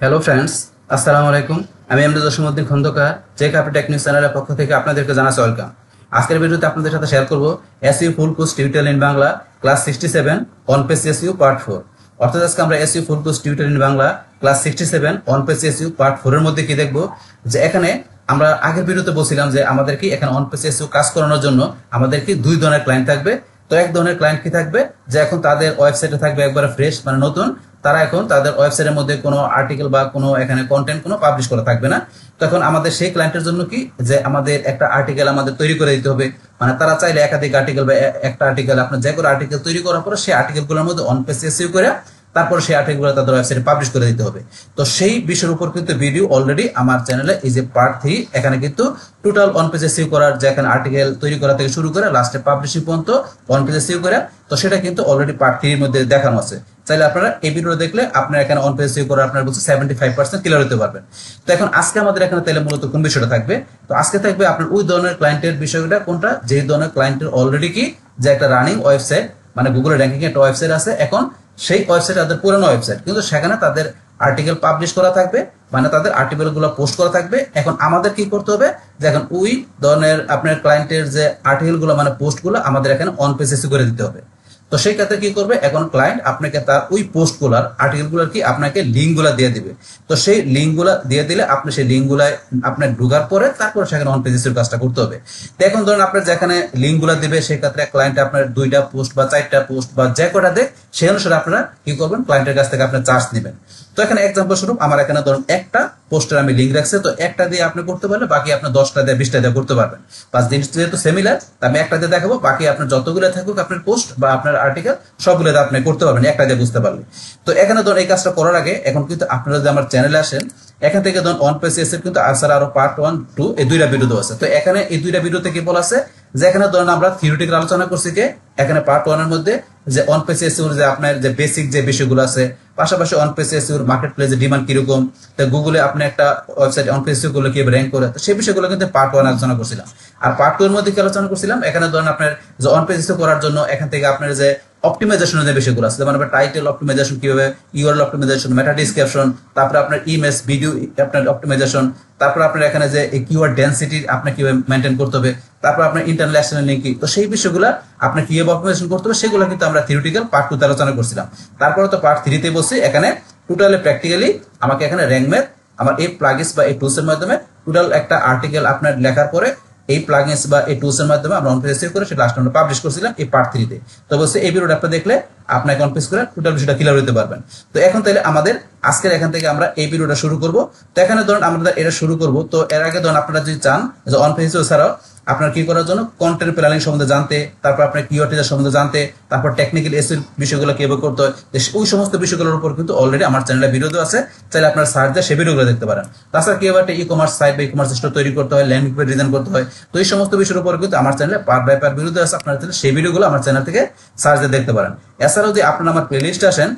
Hello friends, আসসালামু আলাইকুম। আমি এমডি জসিমউদ্দিন খন্দকার, জে ক্যাপি টেক নিউজ চ্যানেলের পক্ষ থেকে আপনাদেরকে জানাচ্ছি ওয়েলকাম। আজকের ভিডিওতে আপনাদের সাথে শেয়ার করব SU full course tutorial in Bangla class 67 on page SU part 4। অর্থাৎ আজকে আমরা SU full course tutorial in Bangla class 67 on page SU part 4 এর মধ্যে কি দেখব, যে এখানে আমরা আগের ভিডিওতে বলছিলাম যে আমাদের কি এখানে অন পেজ এসইউ কাজ করানোর জন্য আমাদের কি দুই ধরনের ক্লায়েন্ট থাকবে। তো এক ধরনের ক্লায়েন্ট কি থাকবে, যে এখন তাদের ওয়েবসাইটে থাকবে একবারে ফ্রেশ মানে নতুন, তারা এখন তাদের ওয়েবসাইটের মধ্যে কোনো আর্টিকেল বা কোনো এখানে কন্টেন্ট কোনো পাবলিশ করা থাকবে না। তখন আমাদের সেই ক্লায়েন্টের জন্য কি, যে আমাদের একটা আর্টিকেল আমাদের তৈরি করে দিতে হবে। মানে তারা চাইলে একাধিক আর্টিকেল বা একটা আর্টিকেল, আপনার যে কোনো আর্টিকেল তৈরি করার পরে সেই আর্টিকেলগুলোর মধ্যে অন পেজ এসইউ করে তারপর সেই আর্টিকেলগুলো তাদের ওয়েবসাইটে পাবলিশ করে দিতে হবে। তো সেই বিষয়ের উপর কিন্তু ভিডিও অলরেডি আমার চ্যানেলে এই যে পার্ট 3, এখানে কিন্তু টোটাল অন পেজ এসইউ করার যে এখানে আর্টিকেল তৈরি করা থেকে শুরু করে লাস্টে পাবলিশিং পর্যন্ত অন পেজ এসইউ করে, তো সেটা কিন্তু অলরেডি পার্ট 3 এর মধ্যে দেখানো আছে। চাইলে আপনারা এই ভিডিওটা দেখলে আপনারা এখানে অন পেজ এসইউ করে আপনারা বলছে 75% ক্লিয়ার হতে পারবেন। তো এখন আজকে আমাদের এখানে তাহলে মূলত কোন বিষয়টা থাকবে, তো আজকে থাকবে আপনার ওই ধরনের ক্লায়েন্টের বিষয়টা কোনটা, যে ধরনের ক্লায়েন্টের অলরেডি কি যে একটা রানিং ওয়েবসাইট মানে গুগল র্যাঙ্কিং একটা ওয়েবসাইট আছে, এখন সেই ওয়েবসাইট তাদের পুরনো ওয়েবসাইট, কিন্তু সেখানে তাদের আর্টিকেল পাবলিশ করা থাকবে, মানে তাদের আর্টিকেল গুলো পোস্ট করা থাকবে। এখন আমাদের কি করতে হবে, যে এখন ওই ধরনের আপনার ক্লায়েন্টের যে আর্টিকেল গুলো মানে পোস্ট গুলো আমাদের এখানে অন পেজ এসইউ করে দিতে হবে। তো সেই ক্ষেত্রে কি করবে, এখন ক্লায়েন্ট আপনাকে তার ওই পোস্ট গুলার আর্টিকেল গুলার কি আপনাকে লিঙ্ক গুলা দিয়ে দিবে। তো সেই লিঙ্ক গুলা দিয়ে দিলে আপনি সেই লিঙ্ক গুলা আপনার ঢোকার পরে তারপর সেখানে অন পেজ এসইউ কাজটা করতে হবে। তো এখন ধরুন আপনার যেখানে লিঙ্ক গুলা দিবে সেই ক্ষেত্রে ক্লায়েন্ট আপনার 2টা পোস্ট বা 4টা পোস্ট বা যে কটা দেয় সেই অনুসারে আপনারা কি করবেন, ক্লায়েন্টের কাছ থেকে আপনার চার্জ নেবেন। তো এখানে এক্সাম্পল স্বরূপ আমার এখানে ধরুন একটা পোস্টের আমি লিঙ্ক রাখছি, তো একটা দিয়ে আপনি করতে পারলে বাকি আপনার 10টা দিয়ে 20টা দিয়ে করতে পারবেন। 5 দিন যেহেতু সিমিলার, আমি একটা দিয়ে দেখাবো, বাকি আপনার যতগুলো থাকুক আপনার পোস্ট বা আপনার আর্টিকেল সবগুলো দিয়ে আপনি করতে পারবেন একটা দিয়ে বুঝতে পারলে। তো এখানে ধরুন এই কাজটা করার আগে এখন কিন্তু আপনারা যদি আমার চ্যানেলে আসেন, এখান থেকে ধরুন অন পেজ এসইউ কিন্তু আসার আরো পার্ট 1 2 এই দুইটা ভিডিও আছে। তো এখানে এই দুইটা ভিডিওতে কি বলা আছে, যে এখানে ধরুন আমরা থিওরিটিক্যাল আলোচনা করছি কে এখানে পার্ট 1 এর মধ্যে, যে অন পেজ এসইউ যে আপনার যে বেসিক যে বিষয়গুলো আছে, পাশাপাশি অন পেজ এসইউ মার্কেট প্লেসে ডিমান্ড কিরকম, তো গুগলে আপনি একটা ওয়েবসাইট অন পেজ এসইউ গুলো কিভাবে র্যাঙ্ক করে, তো সেই বিষয়গুলো কিন্তু পার্ট 1 আলোচনা করছিলাম। আর পার্ট 2 এর মধ্যে কি আলোচনা করছিলাম, এখানে ধরুন আপনার যে অন পেজ এসইউ করার জন্য এখান থেকে আপনার যে অপটিমাইজেশনের যে বিষয়গুলো আছে, যেমন আপনার টাইটেল অপটিমাইজেশন কিভাবে, ইউআরএল অপটিমাইজেশন, মেটা ডিসক্রিপশন, তারপরে আপনার ইমেজ ভিডিও আপনার অপটিমাইজেশন, তারপর আপনার এখানে যে কিওয়ার্ড ডেনসিটি আপনি কিভাবে মেইনটেইন করতে হবে, তারপর আপনার ইন্টারন্যাশনাল লিঙ্কিং, তো সেই বিষয়গুলো আপনি কিভাবে অপটিমাইজেশন করতে হবে সেগুলো কিন্তু আমরা থিওরিটিক্যাল পার্ট 2 তে আলোচনা করছিলাম। তারপরে তো পার্ট 3 তে বলছি এখানে টোটালি প্র্যাকটিক্যালি আমাকে এখানে র্যাঙ্ক ম্যাথ আমার এই প্লাগইনস বা এই টুলস এর মাধ্যমে টোটাল একটা আর্টিকেল আপনার লেখার পরে এই প্লাগইনস বা এই টুলস এর মাধ্যমে আমরা অন পেজ এসইউ করে সেটা লাস্ট আমরা পাবলিশ করছিলাম এই পার্ট 3 তে। তো অবশ্যই এই ভিডিওটা আপনি দেখলে আপনাকে অন পেজ করে টোটাল বিষয়টা ক্লিয়ার হতে পারবেন। তো এখন তাহলে আমাদের আজকের এখান থেকে আমরা এই ভিডিওটা শুরু করব। তো এখানে ধরুন আমরা এটা শুরু করব, তো এর আগে ধরুন আপনারা যদি চান যে অন পেজ এসইউ ছাড়াও আপনার কি করার জন্য কন্টেন্ট প্ল্যানিং সম্বন্ধে জানতে, তারপর আপনার কিওয়ার্ড সম্বন্ধে জানতে, তারপর টেকনিক্যাল এসইউ বিষয়গুলো কিভাবে করতে হয়, ওই সমস্ত বিষয়গুলোর উপর কিন্তু অলরেডি আমার চ্যানেলে ভিডিও দেওয়া আছে, চাইলে আপনারা সার্চ দিয়ে সেই ভিডিওগুলো দেখতে পারেন। তাছাড়া কিভাবে একটা ই-কমার্স সাইট বা ই-কমার্স স্টোর তৈরি করতে হয়, ল্যান্ডিং পেজ ডিজাইন করতে হয়, তো এই সমস্ত বিষয়ের উপর কিন্তু আমার চ্যানেলে পার্ট বাই পার্ট ভিডিও দেওয়া আছে, আপনারা চাইলে সেই ভিডিওগুলো আমার চ্যানেল থেকে সার্চ দিয়ে দেখতে পারেন। এছাড়াও যদি আপনারা আমার প্লেলিস্টে আসেন,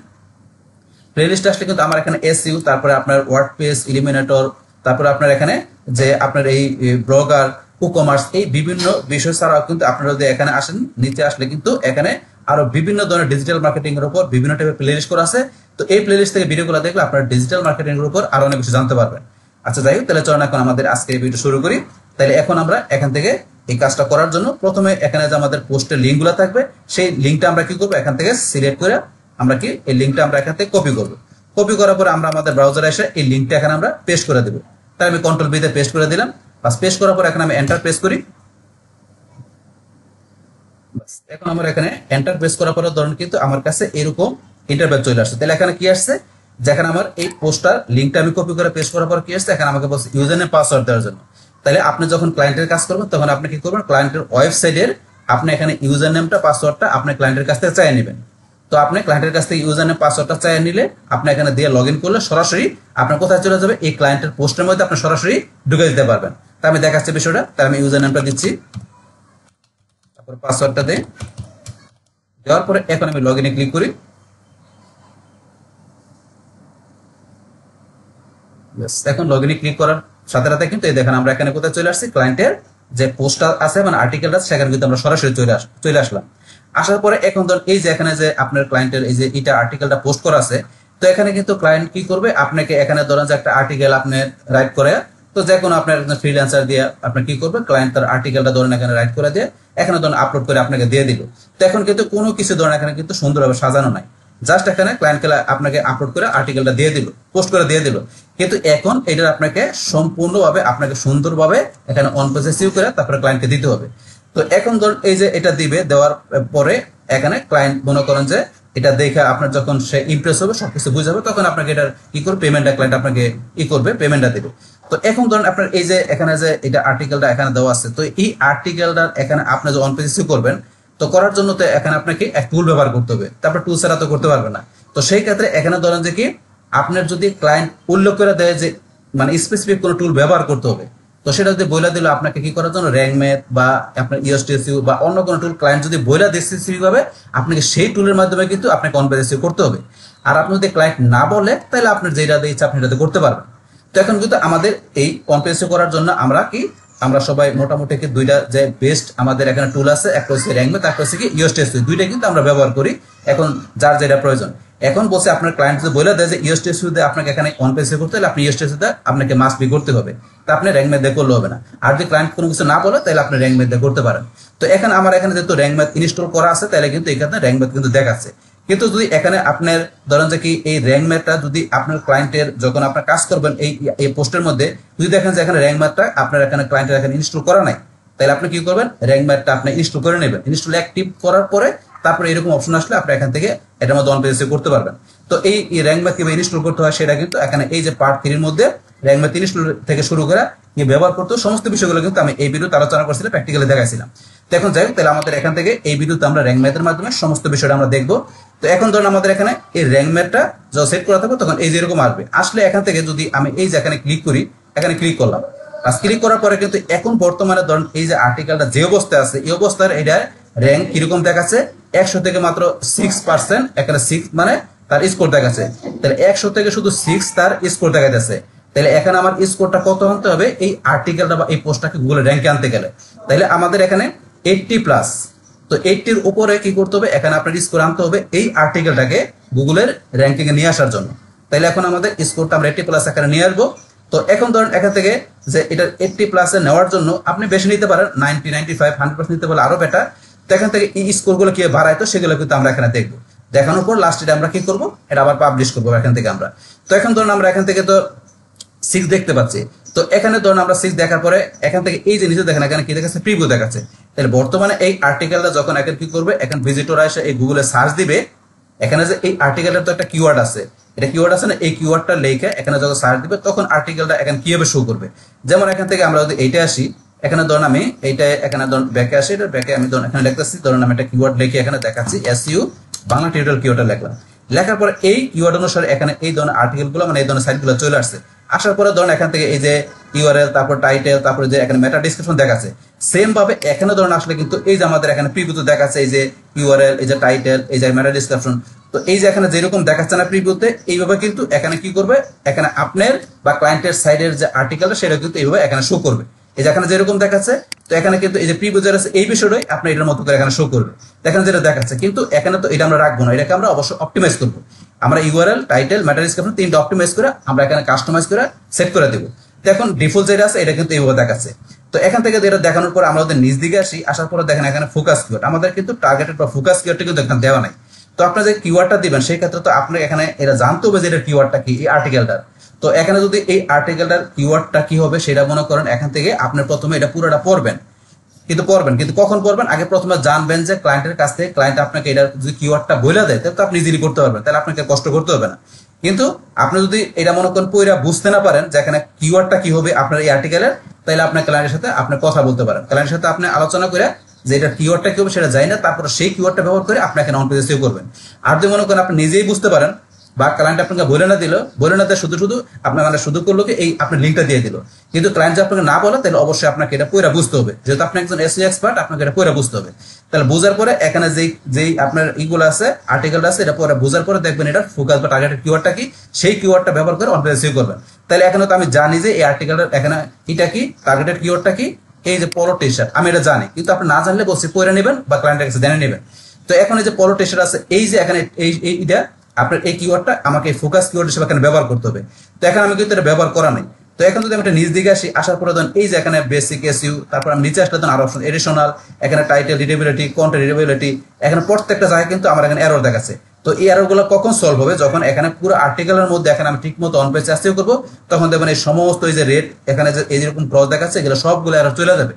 প্লেলিস্টে আসলে কিন্তু আমার এখানে এসইউ, তারপরে আপনার ওয়ার্ডপ্রেস, ইলিমিনেটর, তারপরে আপনার এখানে যে আপনার এই ব্লগার, ই-কমার্স, এই বিভিন্ন বিষয় ছাড়াও কিন্তু আপনারা যদি এখানে আসেন, নিচে আসলে কিন্তু এখানে আরো বিভিন্ন ধরনের ডিজিটাল মার্কেটিং এর উপর বিভিন্ন টাইপের প্লেলিস্ট করা আছে। তো এই প্লেলিস্ট থেকে ভিডিওগুলো দেখলে আপনারা ডিজিটাল মার্কেটিং এর উপর আরো অনেক কিছু জানতে পারবেন। আচ্ছা যাই হোক, তাহলে চলুন এখন আমাদের আজকে এই ভিডিও শুরু করি। তাহলে এখন আমরা এখান থেকে এই কাজটা করার জন্য প্রথমে এখানে যে আমাদের পোস্টের লিঙ্কগুলো থাকবে সেই লিঙ্কটা আমরা কি করব, এখান থেকে সিলেক্ট করে আমরা কি এই লিঙ্কটা আমরা এখান থেকে কপি করব। কপি করার পরে আমরা আমাদের ব্রাউজারে এসে এই লিঙ্কটা এখানে আমরা পেস্ট করে দেব। তাই আমি কন্ট্রোল বি তে পেস্ট করে দিলাম। বাস পেস্ট করার পর এখানে আমি এন্টার প্রেস করি। বাস এখন আমরা এখানে এন্টার প্রেস করার পরে ধরুন কিন্তু আমার কাছে এরকম ইন্টারফেস চলে আসছে। তাহলে এখানে কি আসছে, যেখানে আমার এই পোস্টার লিঙ্কটা আমি কপি করে পেস্ট করার পর কি আসছে, এখানে আমাকে বলছে ইউজার নেম পাসওয়ার্ড দেওয়ার জন্য। তাহলে আপনি যখন ক্লায়েন্টের কাজ করবেন তখন আপনি কি করবেন, ক্লায়েন্টের ওয়েবসাইটের আপনি এখানে ইউজার নেমটা পাসওয়ার্ডটা আপনি ক্লায়েন্টের কাছ থেকে চাইয়ে নেবেন। তো আপনি ক্লায়েন্টের কাছ থেকে ইউজার নেম পাসওয়ার্ডটা চাইয়ে নিলে আপনি এখানে দিয়ে লগ ইন করলে সরাসরি আপনার কোথায় চলে যাবে, এই ক্লায়েন্টের পোস্টের মধ্যে আপনি সরাসরি ঢুকে দিতে পারবেন। তা আমি দেখাচ্ছি বিষয়টা। তাই আমি ইউজার নেমটা দিচ্ছি, তারপর পাসওয়ার্ডটা দেই, দেওয়ার পরে এখন আমি লগ ইনে ক্লিক করি। এখন লগ ইনে ক্লিক করার সাথে সাথে কিন্তু এই দেখেন আমরা এখানে কোথায় চলে আসছি, ক্লায়েন্টের যে পোস্টটা আছে মানে আর্টিকেলটা সেখানে কিন্তু আমরা সরাসরি চলে আসলাম। আসার পরে এখন ধরুন এই যে এখানে যে আপনার ক্লায়েন্টের এই যে এটা আর্টিকেলটা পোস্ট করা আছে, তো এখানে কিন্তু ক্লায়েন্ট কি করবে, আপনাকে এখানে ধরেন যে একটা আর্টিকেল আপনি রাইট করে, তো যে কোনো আপনার ফ্রিল্যান্সার দিয়ে আপনি কি করবে, ক্লায়েন্ট তার আর্টিকেলটা ধরেন এখানে রাইট করে দিয়ে এখানে ধরেন আপলোড করে আপনাকে দিয়ে দিল। তো এখন কিন্তু কোনো কিছু ধরেন এখানে কিন্তু সুন্দরভাবে সাজানো নাই, জাস্ট এখানে ক্লায়েন্টকে আপনাকে আপলোড করে আর্টিকেলটা দিয়ে দিল, পোস্ট করে দিয়ে দিল। কিন্তু এখন এটা আপনাকে সম্পূর্ণভাবে আপনাকে সুন্দরভাবে এখানে অন পেজে সিউ করে তারপরে ক্লায়েন্টকে দিতে হবে। তো এখন ধরুন এই যে এটা দিবে, দেওয়ার পরে এখানে ক্লায়েন্ট মনে করেন যে এটা দেখে আপনার যখন সে ইমপ্রেস হবে, সবকিছু বুঝাবে, তখন আপনাকে এটার কি করবে, পেমেন্টটা ক্লায়েন্ট আপনাকে করবে, পেমেন্টটা দিবে। তো এখন ধরুন আপনার এই যে এখানে যে এটা আর্টিকেলটা এখানে দেওয়া আছে, তো এই আর্টিকেলটা এখানে আপনি যে অন পেজ সিউ করবেন, তো করার জন্য তো এখানে আপনাকে এক টুল ব্যবহার করতে হবে, তারপর টুল ছাড়া তো করতে পারবে না। তো সেই ক্ষেত্রে এখানে ধরেন যে কি আপনার যদি ক্লায়েন্ট উল্লেখ করে দেয় যে মানে স্পেসিফিক কোনো টুল ব্যবহার করতে হবে, তো সেটা যদি বইলা দিল আপনাকে কি করার জন্য, র্যাঙ্ক ম্যাথ বা আপনার ইউএসটিএসইউ বা অন্য কোনো টুল ক্লায়েন্ট যদি বইলা দিচ্ছে ভাবে, আপনাকে সেই টুলের মাধ্যমে কিন্তু আপনাকে অন পেজ সিউ করতে হবে। আর আপনি যদি ক্লায়েন্ট না বলে, তাহলে আপনার যেটা ইচ্ছা আপনি এটাতে করতে পারবেন। তো এখন কিন্তু আমাদের এই অন পেজ সিউ করার জন্য আমরা সবাই মোটামুটি কি দুইটা যে বেস্ট আমাদের এখানে টুল আছে, একটা হচ্ছে র্যাঙ্ক ম্যাথ, একটা হচ্ছে কি ইউএসটিএসইউ, দুইটা কিন্তু আমরা ব্যবহার করি এখন যার যেটা প্রয়োজন। এখন বলছে আপনার ক্লায়েন্ট যদি বলে দেয় যে ইউএসটিএসইউ দিয়ে আপনাকে এখানে অন পেজ করতে হলে আপনি ইউএসটিএসইউ দিয়ে আপনাকে মাস্ট বি করতে হবে, তা আপনি র্যাঙ্ক ম্যাথ দিয়ে করলে হবে না। আর যদি ক্লায়েন্ট কোনো কিছু না বলে, তাহলে আপনি র্যাঙ্ক ম্যাথ দিয়ে করতে পারেন। তো এখন আমার এখানে যেহেতু র্যাঙ্ক ম্যাথ ইনস্টল করা আছে, তাহলে কিন্তু এখানে র্যাঙ্ক ম্যাথ কিন্তু দেখাচ্ছে। কিন্তু যদি এখানে আপনার ধরেন যে কি এই র্যাঙ্ক ম্যাথটা যদি আপনার ক্লায়েন্টের যখন আপনার কাজ করবেন এই পোস্টের মধ্যে যদি দেখেন যে এখানে র্যাঙ্ক ম্যাথটা আপনার এখানে ক্লায়েন্টের এখানে ইনস্টল করা নাই, তাহলে আপনি কি করবেন, র্যাঙ্ক ম্যাথটা আপনি ইনস্টল করে নেবেন। ইনস্টল অ্যাক্টিভ করার পরে তারপরে এরকম অপশন আসলে আপনি এখান থেকে এটার মধ্যে অন পেজ করতে পারবেন। তো এই র্যাঙ্ক ম্যাথ কিভাবে ইনস্টল করতে হয় সেটা কিন্তু এখানে এই যে পার্ট 3 এর মধ্যে র্যাঙ্ক ম্যাথ ইনস্টল থেকে শুরু করে কি ব্যবহার করতে সমস্ত বিষয়গুলো কিন্তু আমি এই ভিডিওতে আলোচনা করছিলাম, প্র্যাকটিক্যালি দেখাইছিলাম। তো এখন যাই হোক, তাহলে আমাদের এখান থেকে এই ভিডিওতে আমরা র্যাঙ্ক ম্যাথের মাধ্যমে সমস্ত বিষয়টা আমরা দেখবো। তো এখন ধরুন আমাদের এখানে এই র্যাঙ্ক ম্যাথটা যখন সেট করা থাকবে, তখন এই যে এরকম আসবে, আসলে এখান থেকে যদি আমি এই যে এখানে ক্লিক করি, এখানে ক্লিক করলাম, ক্লিক করার পরে কিন্তু এখন বর্তমানে ধরুন এই যে আর্টিকেলটা যে অবস্থায় আছে, এই অবস্থার এটা র্যাঙ্ক কিরকম দেখাচ্ছে, 100 থেকে মাত্র 6%, এখানে 6 মানে তার স্কোর দেখাচ্ছে। তাহলে 100 থেকে শুধু 6 তার স্কোর দেখা যাচ্ছে। তাহলে এখানে আমার স্কোরটা কত আনতে হবে, এই আর্টিকেলটা বা এই পোস্টটাকে গুগলের র্যাঙ্কে আনতে গেলে, তাহলে আমাদের এখানে 80+। তো 80 এর উপরে কি করতে হবে, এখানে আপনার স্কোর আনতে হবে এই আর্টিকেলটাকে গুগলের র্যাঙ্কিং এ নিয়ে আসার জন্য। তাহলে এখন আমাদের স্কোরটা আমরা 80+ এখানে নিয়ে আসবো। তো এখন ধরেন এখান থেকে যে এটা 80+ এ নেওয়ার জন্য আপনি বেশি নিতে পারেন, 90, 95, 100% নিতে পারলে আরো বেটার। তো এখান থেকে এই স্কোরগুলো কি বাড়ায়, তো সেগুলো কিন্তু আমরা এখানে দেখবো। দেখানোর পর লাস্টে আমরা কি করবো, এটা আবার পাবলিশ করবো এখান থেকে আমরা। তো এখন ধরুন আমরা এখান থেকে তো 6 দেখতে পাচ্ছি। তো এখানে ধরুন আমরা 6 দেখার পরে এখান থেকে এই যে নিচে দেখেন এখানে কি দেখাচ্ছে, প্রিভিউ দেখাচ্ছে। তাহলে বর্তমানে এই আর্টিকেলটা যখন এখন কি করবে, এখন ভিজিটর এসে এই গুগলে সার্চ দিবে, এখানে যে এই আর্টিকেলটার তো একটা কিওয়ার্ড আছে, এটা কিওয়ার্ড আছে না, এই কিওয়ার্ডটা লিখে এখানে যখন সার্চ দিবে, তখন আর্টিকেলটা এখানে কিভাবে শো করবে। যেমন এখান থেকে আমরা যদি এইটা আসি, এখানে ধরুন আমি এইটা এখানে ধরুন ব্যাকে আসি, এটা ব্যাকে আমি ধরুন এখানে লিখতেছি, ধরুন আমি একটা কিওয়ার্ড লিখে এখানে দেখাচ্ছি, এসইউ বাংলা টিউটোরিয়াল কিওয়ার্ডটা লিখলাম। লেখার পরে এই কিওয়ার্ড অনুসারে এখানে এই ধরনের আর্টিকেলগুলো মানে এই ধরনের সাইটগুলো চলে আসছে। আসার পরে ধরুন এখান থেকে এই যে ইউআরএল, তারপর টাইটেল, তারপরে যে এখানে মেটা ডিসক্রিপশন দেখাচ্ছে। সেম ভাবে এখানে ধরুন আসলে কিন্তু এই যে আমাদের এখানে প্রিভিউতে দেখাচ্ছে এই যে ইউআরএল, এই যে টাইটেল, এই যে মেটা ডিসক্রিপশন। তো এই যে এখানে যেরকম দেখাচ্ছে না প্রিভিউতে, এইভাবে কিন্তু এখানে কি করবে, এখানে আপনার বা ক্লায়েন্টের সাইডের যে আর্টিকেলটা সেটা কিন্তু এইভাবে এখানে শো করবে। এই যে এখানে যেরকম দেখাচ্ছে, তো এখানে কিন্তু এই যে প্রিভিউ যেটা আছে এই বিষয়টাই আপনি এটার মতো করে এখানে শো করবে। এখানে যেটা দেখাচ্ছে, কিন্তু এখানে তো এটা আমরা রাখবো না, এটাকে আমরা অবশ্যই অপটিমাইজ করবো। আমরা ইউআরএল, টাইটেল, মেটা ডিসক্রিপশন 3টা অপটিমাইজ করে আমরা এখানে কাস্টমাইজ করে সেট করে দেবো। তো এখন ডিফল্ট যেটা আছে এটা কিন্তু এইভাবে দেখাচ্ছে। তো এখান থেকে যেটা দেখানোর পর আমরা ওদের নিচ দিকে আসি, আসার পরে দেখেন এখানে ফোকাস কিওয়ার্ড, আমাদের কিন্তু টার্গেটেড বা ফোকাস কিওয়ার্ডটা কিন্তু এখানে দেওয়া নাই। তো আপনার যে কিওয়ার্ডটা দিবেন সেই ক্ষেত্রে তো আপনার এখানে এটা জানতে হবে যে এটা কিওয়ার্ডটা কি, এই আর্টিকেলটার। তো এখানে যদি এই আর্টিকেলটার কিওয়ার্ডটা কি হবে সেটা মনে করেন, এখান থেকে আপনি প্রথমে এটা পুরোটা পড়বেন, কিন্তু কখন পড়বেন, আগে প্রথমে জানবেন যে ক্লায়েন্টের কাছ থেকে ক্লায়েন্ট আপনাকে এটার যদি কিওয়ার্ডটা বলে দেয়, তাহলে তো আপনি ইজিলি করতে পারবেন, তাহলে আপনাকে কষ্ট করতে হবে না। কিন্তু আপনি যদি এটা মনে করেন পড়া বুঝতে না পারেন যে এখানে কিওয়ার্ডটা কি হবে আপনার এই আর্টিকেলের, তাহলে আপনার ক্লায়েন্টের সাথে আপনি কথা বলতে পারেন, ক্লায়েন্টের সাথে আপনি আলোচনা করে যে এটা কিওয়ার্ডটা কি হবে সেটা জানি না, তারপরে সেই কিওয়ার্ডটা ব্যবহার করে আপনি এখানে অন পেজে সেভ করবেন। আর যদি মনে করেন আপনি নিজেই বুঝতে পারেন বা ক্লায়েন্ট আপনাকে বলে না শুধু আপনার মানে শুধু করলো কি এই আপনার লিঙ্কটা দিয়ে দিল, কিন্তু ক্লায়েন্ট যদি আপনাকে না বলে, তাহলে অবশ্যই আপনাকে এটা পুরো বুঝতে হবে, যেহেতু আপনি একজন এসইও এক্সপার্ট, আপনাকে এটা পুরো বুঝতে হবে। তাহলে বোঝার পরে এখানে যেই আপনার ইগুলো আছে, আর্টিকেলটা আছে, এটা পরে বোঝার পরে দেখবেন এটা ফোকাস বা টার্গেটেড কিওয়ার্ডটা কি, সেই কিওয়ার্ডটা ব্যবহার করে অন পেজে সেভ করবেন। তাহলে এখানে তো আমি জানি যে এই আর্টিকেলটা এখানে এটা কি, টার্গেটেড কিওয়ার্ডটা কি, এই যে পলো টি শার্ট, আমি এটা জানি, কিন্তু আপনি না জানলে বলছি পড়ে নেবেন বা ক্লায়েন্টের কাছে জেনে নেবেন। তো এখন এই যে পলো টি শার্ট আছে, এই যে এখানে এইটা আপনার এই কিওয়ার্ডটা আমাকে ফোকাস কিওয়ার্ড হিসেবে এখানে ব্যবহার করতে হবে। তো এখানে আমি কিন্তু এটা ব্যবহার করা নাই। তো এখন যদি আমি একটা নিচ দিকে আসি, আসার পরে ধরুন এই যে এখানে বেসিক এসইউ, তারপর আমি নিচে আসলে ধরুন আরো অপশন এডিশনাল, এখানে টাইটেল রিডেবিলিটি, কন্টেন্ট রিডেবিলিটি, এখানে প্রত্যেকটা জায়গায় কিন্তু আমার এখানে এরর দেখাচ্ছে। তো এই এররগুলো কখন সলভ হবে? যখন এখানে পুরো আর্টিকেলের মধ্যে এখানে আমি ঠিকমতো অন পেজ এসইউ করব, তখন দেখবেন এই সমস্ত এই যে রেট এখানে যে এই যেরকম ক্রস দেখাচ্ছে এগুলো সবগুলো এরর চলে যাবে।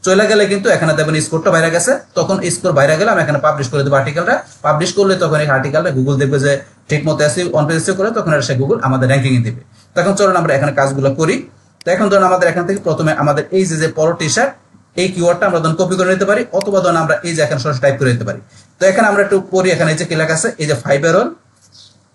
চলে গেলে কিন্তু এখানে দেখবেন স্কোরটা বাইরে গেছে, তখন স্কোর বাইরে গেলে আমি এখানে পাবলিশ করে দেবো আর্টিকেলটা। পাবলিশ করলে তখন এই আর্টিকেলটা গুগল দেখবে যে ঠিকমতো এসইউ অন পেজ এসইউ করে, তখন সে গুগল আমাদের র্যাঙ্কিং এ দিবে। তখন চলুন আমরা এখানে কাজগুলো করি। তো এখন ধরুন আমাদের এখান থেকে প্রথমে আমাদের এই যে পলো টি শার্ট, এই কিওয়ার্ডটা আমরা ধরুন কপি করে নিতে পারি, অথবা ধরুন আমরা এই যে এখানে সরাসরি টাইপ করে নিতে পারি। তো এখানে আমরা একটু পড়ি, এখানে এই যে কি লেখা আছে, এই যে 5 এরর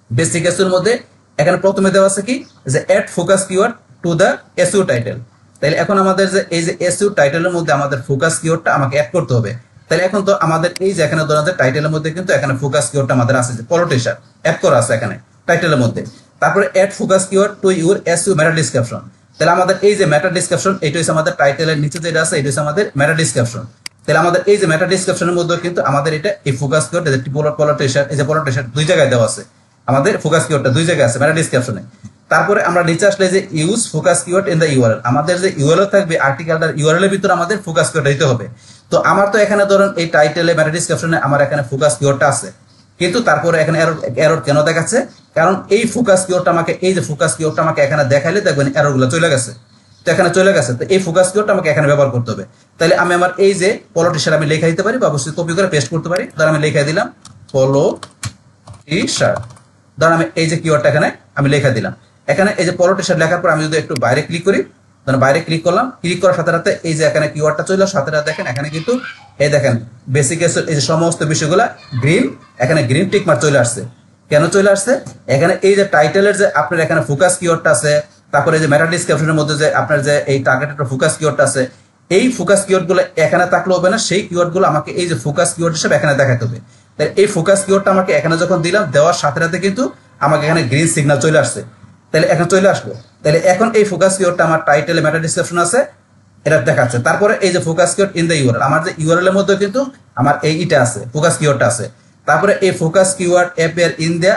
বেসিক এসইউর মধ্যে এখানে প্রথমে দেওয়া আছে কি যে add focus keyword to the SEO title. তাহলে এখন আমাদের যে এই যে এসইউ টাইটেলের মধ্যে আমাদের ফোকাস কিওয়ার্ডটা আমাকে অ্যাড করতে হবে। তাহলে এখন তো আমাদের এই যে এখানে ধরুন যে টাইটেলের মধ্যে কিন্তু এখানে ফোকাস কিওয়ার্ডটা আমাদের আছে, যে পলো টি শার্ট অ্যাড করা আছে এখানে টাইটেলের মধ্যে। তারপরে add focus keyword to your SEO meta description. তাহলে আমাদের এই যে মেটা ডিসক্রিপশন, এটা হচ্ছে আমাদের টাইটেলের নিচে যেটা আছে, এটা হচ্ছে আমাদের মেটা ডিসক্রিপশন। তাহলে আমাদের এই যে মেটা ডিসক্রিপশনের মধ্যে কিন্তু আমাদের এটা এই ফোকাস কিওয়ার্ড, এই যে পলো টি শার্ট, এই যে পলো টি শার্ট দুই জায়গায় দেওয়া আছে, আমাদের ফোকাস কিওয়ার্ডটা দুই জায়গায় আছে মেটা ডিসক্রিপশনে। তারপরে আমরা নিচে আসলে যে use focus keyword in the URL, আমাদের যে ইউআরএল থাকবে আর্টিকেলটার ইউআরএল এর ভিতরে আমাদের ফোকাস কিওয়ার্ড দিতে হবে। তো আমার তো এখানে ধরুন এই টাইটেলে মেটা ডিসক্রিপশনে আমার এখানে ফোকাস কিওয়ার্ডটা আছে, কিন্তু তারপরে এখানে এরর কেন দেখাচ্ছে? কারণ এই ফোকাস কিওয়ার্ডটা আমাকে, এই যে ফোকাস কিওয়ার্ডটা আমাকে এখানে দেখাইলে দেখবেন এররগুলো চলে গেছে। তো এখানে চলে গেছে, তো এই ফোকাস কিওয়ার্ডটা আমাকে এখানে ব্যবহার করতে হবে। তাহলে আমি আমার এই যে পলো টি শার্ট আমি লেখা দিতে পারি, বা অবশ্যই কপি করে পেস্ট করতে পারি। ধর আমি লেখা দিলাম পলো টি শার্ট, ধর আমি এই যে কিওয়ার্ডটা এখানে আমি লেখা দিলাম। এখানে এই যে পলো টি শার্ট লেখার পর আমি যদি একটু বাইরে ক্লিক করি, ধরেন বাইরে ক্লিক করলাম, ক্লিক করার সাথে সাথে এই যে এখানে কিওয়ার্ডটা চলে সাথে সাথে দেখেন এখানে কিন্তু এই দেখেন বেসিক এই যে সমস্ত বিষয়গুলা গ্রিন, এখানে গ্রিন টিক মার্ক চলে আসছে। কেন চলে আসছে? এখানে এই যে টাইটেলের যে আপনার এখানে ফোকাস কিওয়ার্ডটা আছে, তারপরে যে মেটা ডিসক্রিপশনের মধ্যে যে আপনার যে এই টার্গেটেড ফোকাস কিওয়ার্ডটা আছে, এই ফোকাস কিওয়ার্ডগুলো এখানে থাকলে হবে না, সেই কিওয়ার্ডগুলো আমাকে এই যে ফোকাস কিওয়ার্ড হিসেবে এখানে দেখাতে হবে। তাই এই ফোকাস কিওয়ার্ডটা আমাকে এখানে যখন দিলাম, দেওয়ার সাথে সাথে কিন্তু আমাকে এখানে গ্রিন সিগন্যাল চলে আসছে। তাহলে এখন চলে আসলো, তাহলে এখন এই ফোকাস কিওয়ার্ডটা আমার টাইটেলে মেটা ডিসক্রিপশন আছে, এটা দেখাচ্ছে। তারপরে এই যে focus keyword in the URL, আমার যে ইউআরএল এর মধ্যে কিন্তু আমার এইটা আছে, ফোকাস কিওয়ার্ডটা আছে। তারপরে এই focus keyword appear in the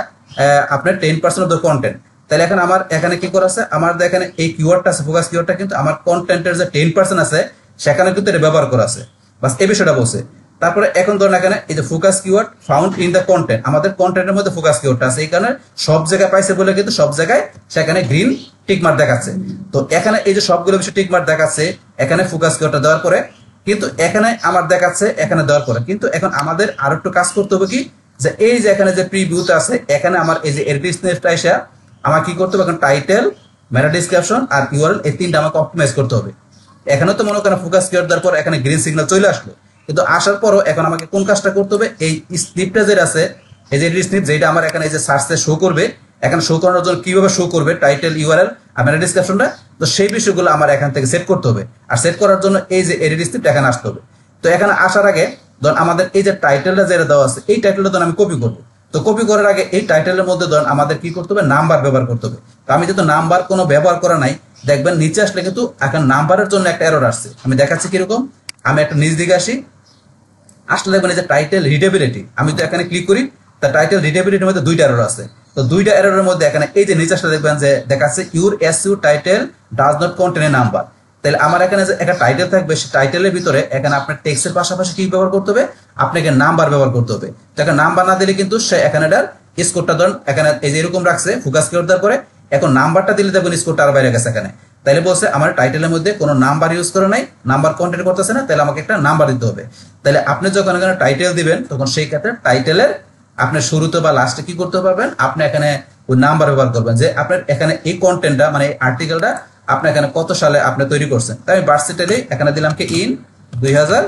আপনার 10% অফ দ্য কন্টেন্ট। তাহলে এখন আমার এখানে কি করা আছে, আমার এখানে এই কিওয়ার্ডটা আছে, ফোকাস কিওয়ার্ডটা কিন্তু আমার কন্টেন্টের যে 10% আছে সেখানে কিন্তু এটা ব্যবহার করা আছে, বাস এই বিষয়টা বলছে। তারপরে এখন ধরুন এখানে এই যে focus keyword found in the content, আমাদের কন্টেন্টের মধ্যে ফোকাস কিওয়ার্ডটা আছে, এই কারণে সব জায়গায় পাইছে বলে কিন্তু সব জায়গায় সেখানে গ্রিন টিক মার্ক দেখাচ্ছে। তো এখানে এই যে সবগুলো বিষয় টিক মার্ক দেখাচ্ছে এখানে ফোকাস কিওয়ার্ডটা দেওয়ার পরে, কিন্তু এখানে আমার দেখাচ্ছে এখানে দেওয়ার পরে, কিন্তু এখন আমাদের আরো একটু কাজ করতে হবে কি, যে এই যে এখানে যে প্রিভিউতে আছে, এখানে আমার এই যে এডিটসনেপটা এসে আমার কি করতে হবে, এখন টাইটেল, মেটা ডিসক্রিপশন আর ইউআরএল, এই তিনটা আমাকে অপটিমাইজ করতে হবে। এখানে তো মনে করেন ফোকাস কিওয়ার্ড দেওয়ার পর এখানে গ্রিন সিগন্যাল চলে আসলো, কিন্তু আসার পরও এখন আমাকে কোন কাজটা করতে হবে, এই স্নিপটা যেটা আছে, এই যে এডিট স্নিপ যেটা আমার এখানে এই যে সার্চে শো করবে, এখানে শো করানোর জন্য কিভাবে শো করবে টাইটেল, ইউআরএল আর মেটা ডিসক্রিপশনটা, তো সেই বিষয়গুলো আমার এখান থেকে সেট করতে হবে। আর সেট করার জন্য এই যে এডিট স্নিপটা এখানে আসতে হবে। তো এখানে আসার আগে ধরুন আমাদের এই যে টাইটেলটা যেটা দেওয়া আছে, এই টাইটেলটা ধরুন আমি কপি করবো। তো কপি করার আগে এই টাইটেলের মধ্যে ধরুন আমাদের কি করতে হবে, নাম্বার ব্যবহার করতে হবে। তো আমি যেহেতু নাম্বার কোনো ব্যবহার করা নাই, দেখবেন নিচে আসলে কিন্তু এখন নাম্বারের জন্য একটা এরর আসছে। আমি দেখাচ্ছি কিরকম, আমি একটা নিচ দিকে আসি, আসলে দেখবেন এই যে টাইটেল রিডেবিলিটি, আমি তো এখানে ক্লিক করি, তা টাইটেল রিডেবিলিটির মধ্যে দুইটা এরর আছে। তো দুইটা এররের মধ্যে এখানে এই যে নিচে আসলে দেখবেন যে দেখাচ্ছে your SU title does not contain A number. তাহলে আমার এখানে যে একটা টাইটেল থাকবে, সেই টাইটেলের ভিতরে এখানে আপনার টেক্সটের পাশাপাশি কি ব্যবহার করতে হবে, আপনাকে নাম্বার ব্যবহার করতে হবে। তো এখানে নাম্বার না দিলে কিন্তু সে এখানে স্কোরটা ধরুন এখানে এই যে এরকম রাখছে ফোকাস কিওয়ার্ড দেওয়ার পরে, এখন নাম্বারটা দিলে দেখবেন স্কোরটা আর বাইরে গেছে এখানে। তাহলে বলছে আমার টাইটেলের মধ্যে কোনো নাম্বার ইউজ করে নাই, নাম্বার কন্টেন্ট করতেছে না, তাহলে আমাকে একটা নাম্বার দিতে হবে। তাহলে আপনি যখন এখানে টাইটেল দিবেন, তখন সেই ক্ষেত্রে টাইটেলের আপনার শুরুতে বা লাস্টে কি করতে পারবেন, আপনি এখানে ওই নাম্বার ব্যবহার করবেন, যে আপনার এখানে এই কন্টেন্টটা মানে আর্টিকেলটা আপনি এখানে কত সালে আপনি তৈরি করছেন। তাই আমি ভার্সিটালি এখানে দিলাম কি ইন 2000,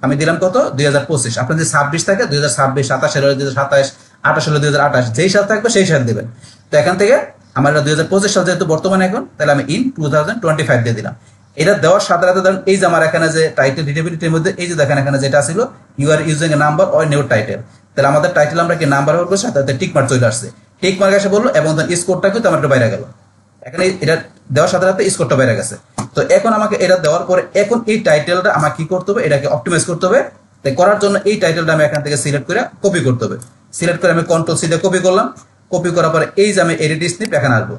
আমি দিলাম কত 2025। আপনার যে 26 থাকে 2026, 27 সালে 2027, 28 সালে 2028, যেই সাল থাকবে সেই সাল দিবেন। তো এখান থেকে আমার 2025 সাল যেহেতু বর্তমানে এখন, তাহলে আমি ইন 2025 দিয়ে দিলাম। এটা দেওয়ার সাথে সাথে ধরেন এই যে আমার এখানে যে টাইটেল রিডেবিলিটির মধ্যে এই যে দেখেন এখানে যেটা ছিল you are using a number or new title, তাহলে আমাদের টাইটেল আমরা কি নাম্বার ব্যবহার করছি, সাথে সাথে টিক মার্ক চলে আসছে। টিক মার্ক এসে বললো এবং স্কোরটা কিন্তু আমার একটু বাইরে গেল, এখানে এটা দেওয়ার সাথে সাথে স্কোরটা বেড়ে গেছে। তো এখন আমাকে এটা দেওয়ার পরে এখন এই টাইটেলটা আমাকে কি করতে হবে, এটাকে অপটিমাইজ করতে হবে। তাই করার জন্য এই টাইটেলটা আমি এখান থেকে সিলেক্ট করে কপি করতে হবে। সিলেক্ট করে আমি কন্ট্রোল সি দিয়ে কপি করলাম, কপি করার পরে এই যে আমি এডিট স্নিপ এখানে আসবো,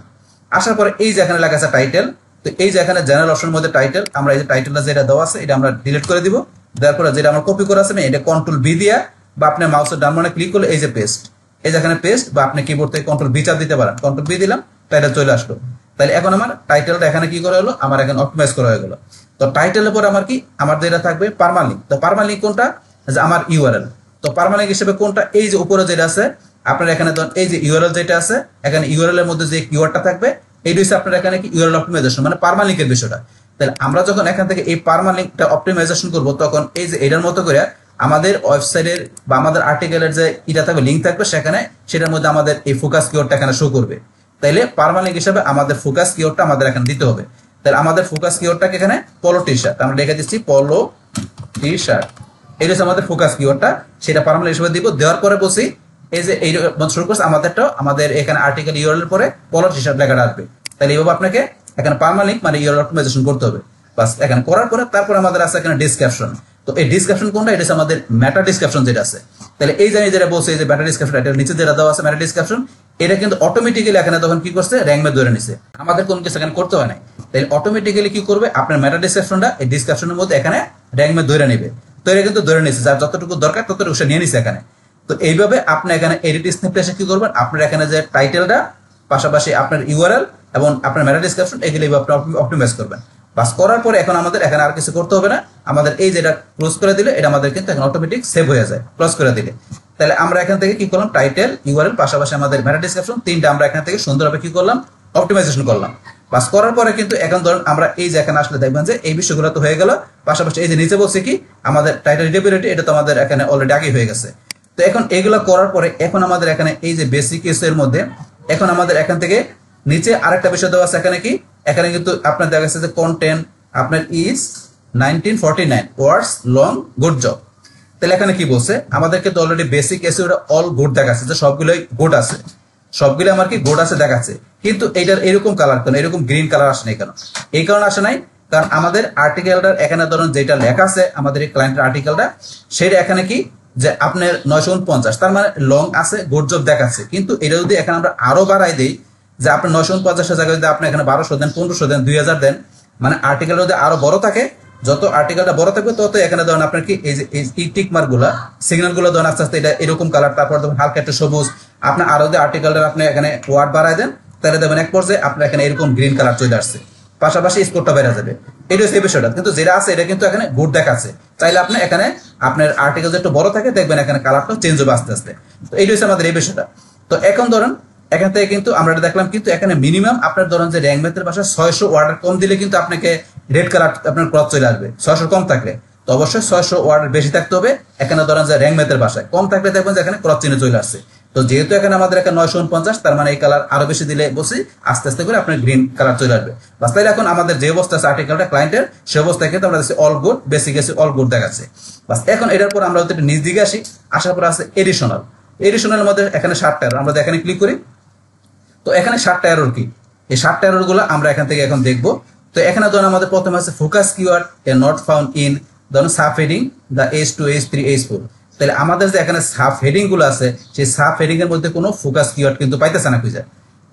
আসার পরে এই যে এখানে লেখা আছে টাইটেল, তো এই যে এখানে জেনারেল অপশনের মধ্যে টাইটেল, আমরা এই যে টাইটেলটা যেটা দেওয়া আছে এটা আমরা ডিলিট করে দিব। দেওয়ার পরে যেটা আমার কপি করা আছে এটা কন্ট্রোল বি দিয়া বা আপনি মাউসের ডান মানে ক্লিক করলে এই যে পেস্ট, এই যে এখানে পেস্ট, বা আপনি কিবোর্ড থেকে কন্ট্রোল বি চাপ দিতে পারেন, কন্ট্রোল বি দিলাম, টাইটেল চলে আসলো। তাহলে এখন আমার টাইটেলটা এখানে কি করা হলো, আমার এখানে অপটিমাইজ করা হয়ে গেল। তো টাইটেলের পর আমার কি, আমার যেটা থাকবে পার্মালিঙ্ক। তো পার্মালিঙ্ক কোনটা, যে আমার ইউআরএল। তো পার্মালিঙ্ক হিসেবে কোনটা, এই যে উপরে যেটা আছে আপনার এখানে ধরুন এই যে ইউআরএল যেটা আছে, এখানে ইউআরএল এর মধ্যে যে কিওয়ার্ডটা থাকবে এইটা হচ্ছে আপনার এখানে কি ইউআরএল অপটিমাইজেশন, মানে পার্মালিঙ্কের বিষয়টা। তাহলে আমরা যখন এখান থেকে এই পার্মালিঙ্কটা অপটিমাইজেশন করব, তখন এই যে এটার মতো করে আমাদের ওয়েবসাইটের বা আমাদের আর্টিকেলের যে এটা থাকবে লিঙ্ক থাকবে সেখানে, সেটার মধ্যে আমাদের এই ফোকাস কিওয়ার্ডটা এখানে শো করবে। তাইলে পার্মালিঙ্ক হিসেবে আমাদের ফোকাস কিওয়ার্ডটা আমাদের এখানে দিতে হবে। তাহলে আমাদের ফোকাস কিওয়ার্ডটাকে এখানে পলো টি শার্ট আমরা লিখে দিচ্ছি, পলো টি শার্ট, এটা হচ্ছে আমাদের ফোকাস কিওয়ার্ডটা, সেটা পার্মালিঙ্ক হিসেবে দিব। দেওয়ার পরে বসি এই যে এই শুরু করছে আমাদেরটা, আমাদের এখানে আর্টিকেল ইউআরএল পরে পলো টি শার্ট লেখাটা আসবে। তাহলে এইভাবে আপনাকে এখানে পার্মালিঙ্ক মানে ইউআরএল অপটিমাইজেশন করতে হবে। বাস এখানে করার পরে তারপর আমাদের আছে এখানে ডিসক্রিপশন। তো এই ডিসক্রিপশন কোনটা, এটা হচ্ছে আমাদের মেটা ডিসক্রিপশন যেটা আছে। তাহলে এই যে আমি যেটা বলছি যে মেটা ডিসক্রিপশন, এটার নিচে যেটা দেওয়া আছে মেটা ডিসক্রিপশন, এটা কিন্তু অটোমেটিক্যালি এখানে তখন কি করছে, র্যাঙ্ক মে ধরে নিছে, আমাদের কোনো কিছু এখানে করতে হয় না। তাহলে অটোমেটিক্যালি কি করবে, আপনার মেটা ডিসক্রিপশনটা এই ডিসক্রিপশনের মধ্যে এখানে র্যাঙ্ক মে ধরে নেবে। তো এটা কিন্তু ধরে নিছে, যার যতটুকু দরকার ততটুকু সে নিয়ে নিছে এখানে। তো এইভাবে আপনি এখানে এডিট স্নিপে এসে কি করবেন, আপনার এখানে যে টাইটেলটা পাশাপাশি আপনার ইউআরএল এবং আপনার মেটা ডিসক্রিপশন এগুলো আপনি অপটিমাইজ করবেন। বাস করার পরে এখন আমাদের এখানে আর কিছু করতে হবে না, আমাদের এই যেটা ক্লোজ করে দিলে এটা আমাদের কিন্তু এখন অটোমেটিক সেভ হয়ে যায় ক্লোজ করে দিলে। তাহলে আমরা এখান থেকে কি করলাম, টাইটেল ইউআরএল পাশাপাশি আমাদের মেটা ডিসক্রিপশন তিনটা আমরা এখান থেকে সুন্দরভাবে কি করলাম, অপটিমাইজেশন করলাম। বাস করার পরে কিন্তু এখন ধরুন আমরা এই যে এখানে আসলে দেখবেন যে এই বিষয়গুলো তো হয়ে গেল, পাশাপাশি এই যে নিচে বলছে কি আমাদের টাইটেল রিডেবিলিটি, এটা তো আমাদের এখানে অলরেডি আগে হয়ে গেছে। তো এখন এগুলো করার পরে এখন আমাদের এখানে এই যে বেসিক এর মধ্যে এখন আমাদের এখান থেকে নিচে আরেকটা বিষয় দেওয়া আছে, এখানে কি এখানে কিন্তু আপনার দেখা যাচ্ছে যে কন্টেন্ট আপনার is 1949 words long good job. তাহলে এখানে কি বলছে, আমাদেরকে তো already basic SEO all good দেখাচ্ছে, যে সবগুলোই গুড আছে, সবগুলো আমার কি গুড আছে দেখাচ্ছে, কিন্তু এইটার এরকম কালার কেন, এরকম গ্রিন কালার আসে নাই কেন? এই কারণে আসে নাই, কারণ আমাদের আর্টিকেলটার এখানে ধরুন যেটা লেখা আছে আমাদের এই ক্লায়েন্টের আর্টিকেলটা, সেটা এখানে কি যে আপনার 949, তার মানে লং আছে গুড জব দেখাচ্ছে, কিন্তু এটা যদি এখানে আমরা আরো বাড়াই দিই, যে আপনার 950 জায়গায় যদি আপনি এখানে 1200 দেন, 1500 দেন, 2000 দেন, মানে আর্টিকেল যদি আরো বড় থাকে, যত আর্টিকেলটা বড় থাকবে তত এখানে ধরেন আপনার কি এই যে এই টিক মার্ক গুলা সিগন্যাল গুলো ধরেন আস্তে আস্তে এটা এরকম কালার, তারপর ধরেন হালকা একটা সবুজ, আপনার আরো যদি আর্টিকেলটা আপনি এখানে ওয়ার্ড বাড়ায় দেন, তাহলে দেখবেন এক পর্যায়ে আপনার এখানে এরকম গ্রিন কালার চলে আসছে, পাশাপাশি স্কোরটা বেড়ে যাবে। এটা হচ্ছে এই বিষয়টা, কিন্তু যেটা আছে এটা কিন্তু এখানে গুড দেখাচ্ছে। চাইলে আপনি এখানে আপনার আর্টিকেল একটু বড় থাকে, দেখবেন এখানে কালারটা চেঞ্জ হবে আস্তে আস্তে। তো এইটা হচ্ছে আমাদের এই বিষয়টা। তো এখন ধরেন এখান থেকে কিন্তু আমরা দেখলাম কিন্তু এখানে মিনিমাম আপনার ধরেন যে র্যাঙ্ক ম্যাথের ভাষায় 600 ওয়ার্ডের কম দিলে কিন্তু আপনাকে রেড কালার আপনার ক্রস চলে আসবে। 600 কম থাকলে তো অবশ্যই 600 ওয়ার্ডের বেশি থাকতে হবে। এখানে ধরেন যে র্যাঙ্ক ম্যাথের ভাষায় কম থাকলে দেখবেন যে এখানে ক্রস চিহ্ন চলে আসছে। তো যেহেতু এখানে আমাদের এখানে 949, তার মানে এই কালার আরো বেশি দিলে বসি আস্তে আস্তে করে আপনার গ্রিন কালার চলে আসবে। বাস তাইলে এখন আমাদের যে অবস্থা আছে আর্টিকেলটা ক্লায়েন্টের, সে অবস্থায় কিন্তু আমরা দেখছি অল গুড, বেসিক এসে অল গুড দেখাচ্ছে। বাস এখন এটার পর আমরা যদি নিচ দিকে আসি, আসার পর আছে এডিশনাল। এডিশনালের মধ্যে এখানে 7টা এরর, আমরা এখানে ক্লিক করি। তো এখানে 7টা এরর কি, এই 7টা এরর গুলো আমরা এখান থেকে এখন দেখবো। তো এখানে ধরুন আমাদের প্রথমে আছে focus keyword not found in ধরুন subheading the H2 H3 H4। তাহলে আমাদের যে এখানে সাব হেডিং গুলো আছে, সেই সাব হেডিং এর মধ্যে কোনো ফোকাস কিওয়ার্ড কিন্তু পাইতেছে না খুঁজে।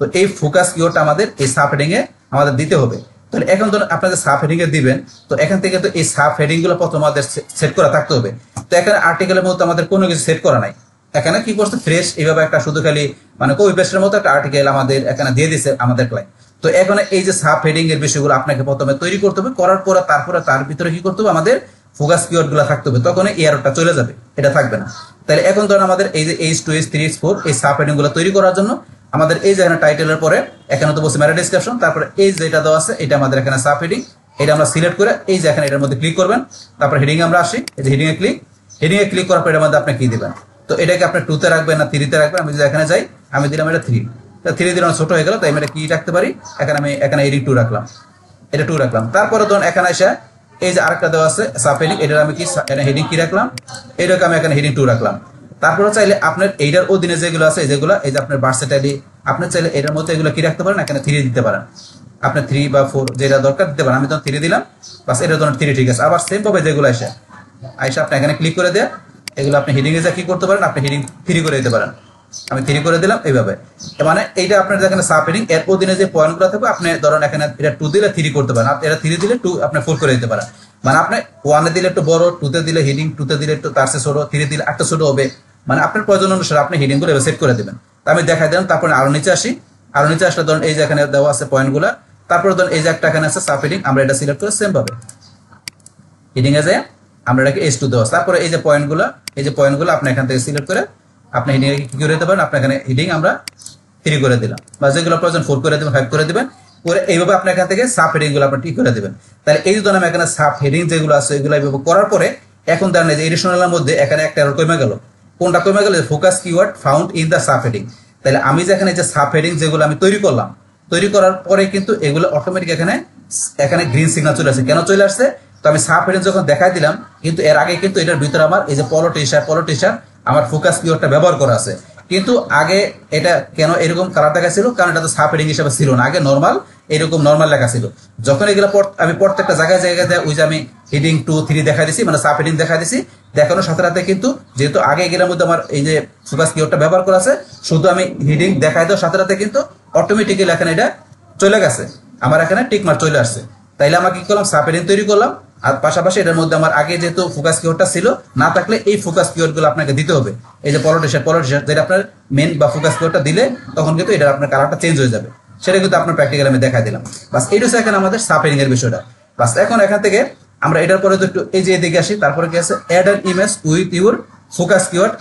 তো এই ফোকাস কিওয়ার্ডটা আমাদের এই সাব হেডিং এ আমাদের দিতে হবে। তাহলে এখন ধরুন আপনাদের সাব হেডিং এ দিবেন, তো এখান থেকে তো এই সাব হেডিং গুলো প্রথম আমাদের সেট করা থাকতে হবে। তো এখানে আর্টিকেলের মধ্যে আমাদের কোনো কিছু সেট করা নাই। এখানে কি করছে, ফ্রেশ এইভাবে একটা শুধু খালি মানে কপি পেস্টের মতো একটা আর্টিকেল আমাদের এখানে দিয়ে দিছে আমাদের ক্লায়েন্ট। তো এখন এই যে সাব হেডিং এর বিষয়গুলো আপনাকে প্রথমে তৈরি করতে হবে, করার পরে তারপরে তার ভিতরে কি করতে হবে, আমাদের ফোকাস কিওয়ার্ড গুলো থাকতে হবে, তখন এই এররটা চলে যাবে, এটা থাকবে না। তাহলে এখন ধরুন আমাদের এই যে H2 H3 H4 এই সাব হেডিং গুলো তৈরি করার জন্য আমাদের এই যে এখানে টাইটেলের পরে এখানে তো বলছে মেটা ডেসক্রিপশন, তারপরে এই যেটা দেওয়া আছে এটা আমাদের এখানে সাব হেডিং, এটা আমরা সিলেক্ট করে এই যে এখানে এটার মধ্যে ক্লিক করবেন। তারপর হেডিং আমরা আসি, এই যে হেডিং এ ক্লিক করার পর এর মধ্যে আপনি কি দিবেন, তো এটাকে আপনি 2 তে রাখবেন না 3 তে রাখবেন। আমি যদি এখানে যাই, আমি দিলাম এটা 3, তো 3 দিলাম ছোট হয়ে গেল, তাই আমি এটা কি রাখতে পারি, আমি এখানে এডিট 2 রাখলাম, এটা 2 রাখলাম। তারপরে ধরুন এখানে এসে এই যে আরেকটা দেওয়া আছে সাব হেডিং, এটা আমি কি এখানে হেডিং কি রাখলাম, এটাকে আমি এখানে হেডিং 2 রাখলাম। তারপরে চাইলে আপনার এইটার অধীনে যেগুলো আছে যেগুলো এই যে আপনার ভার্সেটাইলি, আপনি চাইলে এটার মধ্যে এগুলো কি রাখতে পারেন, এখানে 3 দিতে পারেন, আপনি 3 বা 4 যেটা দরকার দিতে পারেন। আমি তখন 3 দিলাম, বাস এটা ধরুন 3 ঠিক আছে। আবার সেম ভাবে যেগুলো আইসা আপনি এখানে ক্লিক করে দেয়া এগুলো আপনি হিডিং এ যা কি করতে পারেন, আপনি হিডিং 3 করে দিতে পারেন। আমি 3 করে দিলাম এইভাবে। মানে এইটা আপনার যেখানে সাব হেডিং এর অধীনে যে পয়েন্টগুলো থাকবে আপনি ধরেন এখানে এটা 2 দিলে 3 করতে পারেন, আপনি এটা 3 দিলে 2 আপনি 4 করে দিতে পারেন। মানে আপনি 1 এ দিলে একটু বড়, 2 তে দিলে হেডিং, 2 তে দিলে একটু তার চেয়ে ছোট, 3 দিলে একটা ছোট হবে। মানে আপনার প্রয়োজন অনুসারে আপনি হেডিং গুলো সেট করে দিবেন। আমি দেখাই দিলাম। তারপরে আরো নিচে আসি। আরো নিচে আসলে ধরুন এই যে এখানে দেওয়া আছে পয়েন্টগুলো, তারপরে ধরুন এই যে একটা এখানে আছে সাব হেডিং, আমরা এটা সিলেক্ট করে সেম ভাবে হেডিং এ যায় আমরা এটাকে H2 দেওয়া। তারপরে এই যে পয়েন্টগুলো আপনি এখান থেকে সিলেক্ট করে আপনি হেডিং কি করে দিতে পারেন, আপনি এখানে হেডিং আমরা 3 করে দিলাম, বা যেগুলো প্রয়োজন 4 করে দিবেন, 5 করে দিবেন। পরে এইভাবে আপনি এখান থেকে সাব হেডিং গুলো আপনি ঠিক করে দিবেন। তাহলে এই ধরনের এখানে সাব হেডিং যেগুলো আছে এগুলো এইভাবে করার পরে এখন দেখেন যে এডিশনালের মধ্যে এখানে একটা এরর কমে গেল। কোনটা কমে গেল? Focus keyword found in the subheading. তাহলে আমি যে এখানে যে সাব হেডিং যেগুলো আমি তৈরি করলাম, তৈরি করার পরে কিন্তু এগুলো অটোমেটিক এখানে গ্রিন সিগন্যাল চলে আসছে। কেন চলে আসছে? তো আমি সাব হেডিং যখন দেখাই দিলাম, কিন্তু এর আগে কিন্তু এটার ভিতরে আমার এই যে পলো টি শার্ট আমার ফোকাস কিওয়ার্ডটা ব্যবহার করা আছে। কিন্তু আগে এটা কেন এরকম কালার দেখাচ্ছিল? কারণ এটা তো সাব হেডিং হিসেবে ছিল না, আগে নর্মাল এরকম নর্মাল লেখা ছিল। যখন এগুলো আমি প্রত্যেকটা জায়গায় ওই যে আমি হেডিং 2, 3 দেখা দিছি, মানে সাব হেডিং দেখা দিছি, দেখানোর সাথে সাথে কিন্তু যেহেতু আগে এগুলোর মধ্যে আমার এই যে ফোকাস কিওয়ার্ডটা ব্যবহার করা আছে, শুধু আমি হেডিং দেখাই দেওয়ার সাথে সাথে কিন্তু অটোমেটিক্যালি এখানে এটা চলে গেছে, আমার এখানে টিক মার্ক চলে আসছে। তাইলে আমাকে কি করলাম? সাব হেডিং তৈরি করলাম, আর পাশাপাশি এটার মধ্যে আমার আগে যেহেতু ফোকাস কিওয়ার্ডটা ছিল, না থাকলে এই ফোকাস কিওয়ার্ড গুলো আপনাকে দিতে হবে। এই যে পলো টি শার্ট যেটা আপনার মেন বা ফোকাস কিওয়ার্ডটা দিলে তখন কিন্তু এটা আপনার কালারটা চেঞ্জ হয়ে যাবে। সেটা কিন্তু আপনার প্র্যাকটিক্যাল আমি দেখাই দিলাম। বাস এইটা হচ্ছে এখানে আমাদের সাব হেডিং এর বিষয়টা। বাস এখন এখান থেকে আমরা এটার পরে তো একটু এই যে এদিকে আসি। তারপরে কি আছে? Add an image with your focus keyword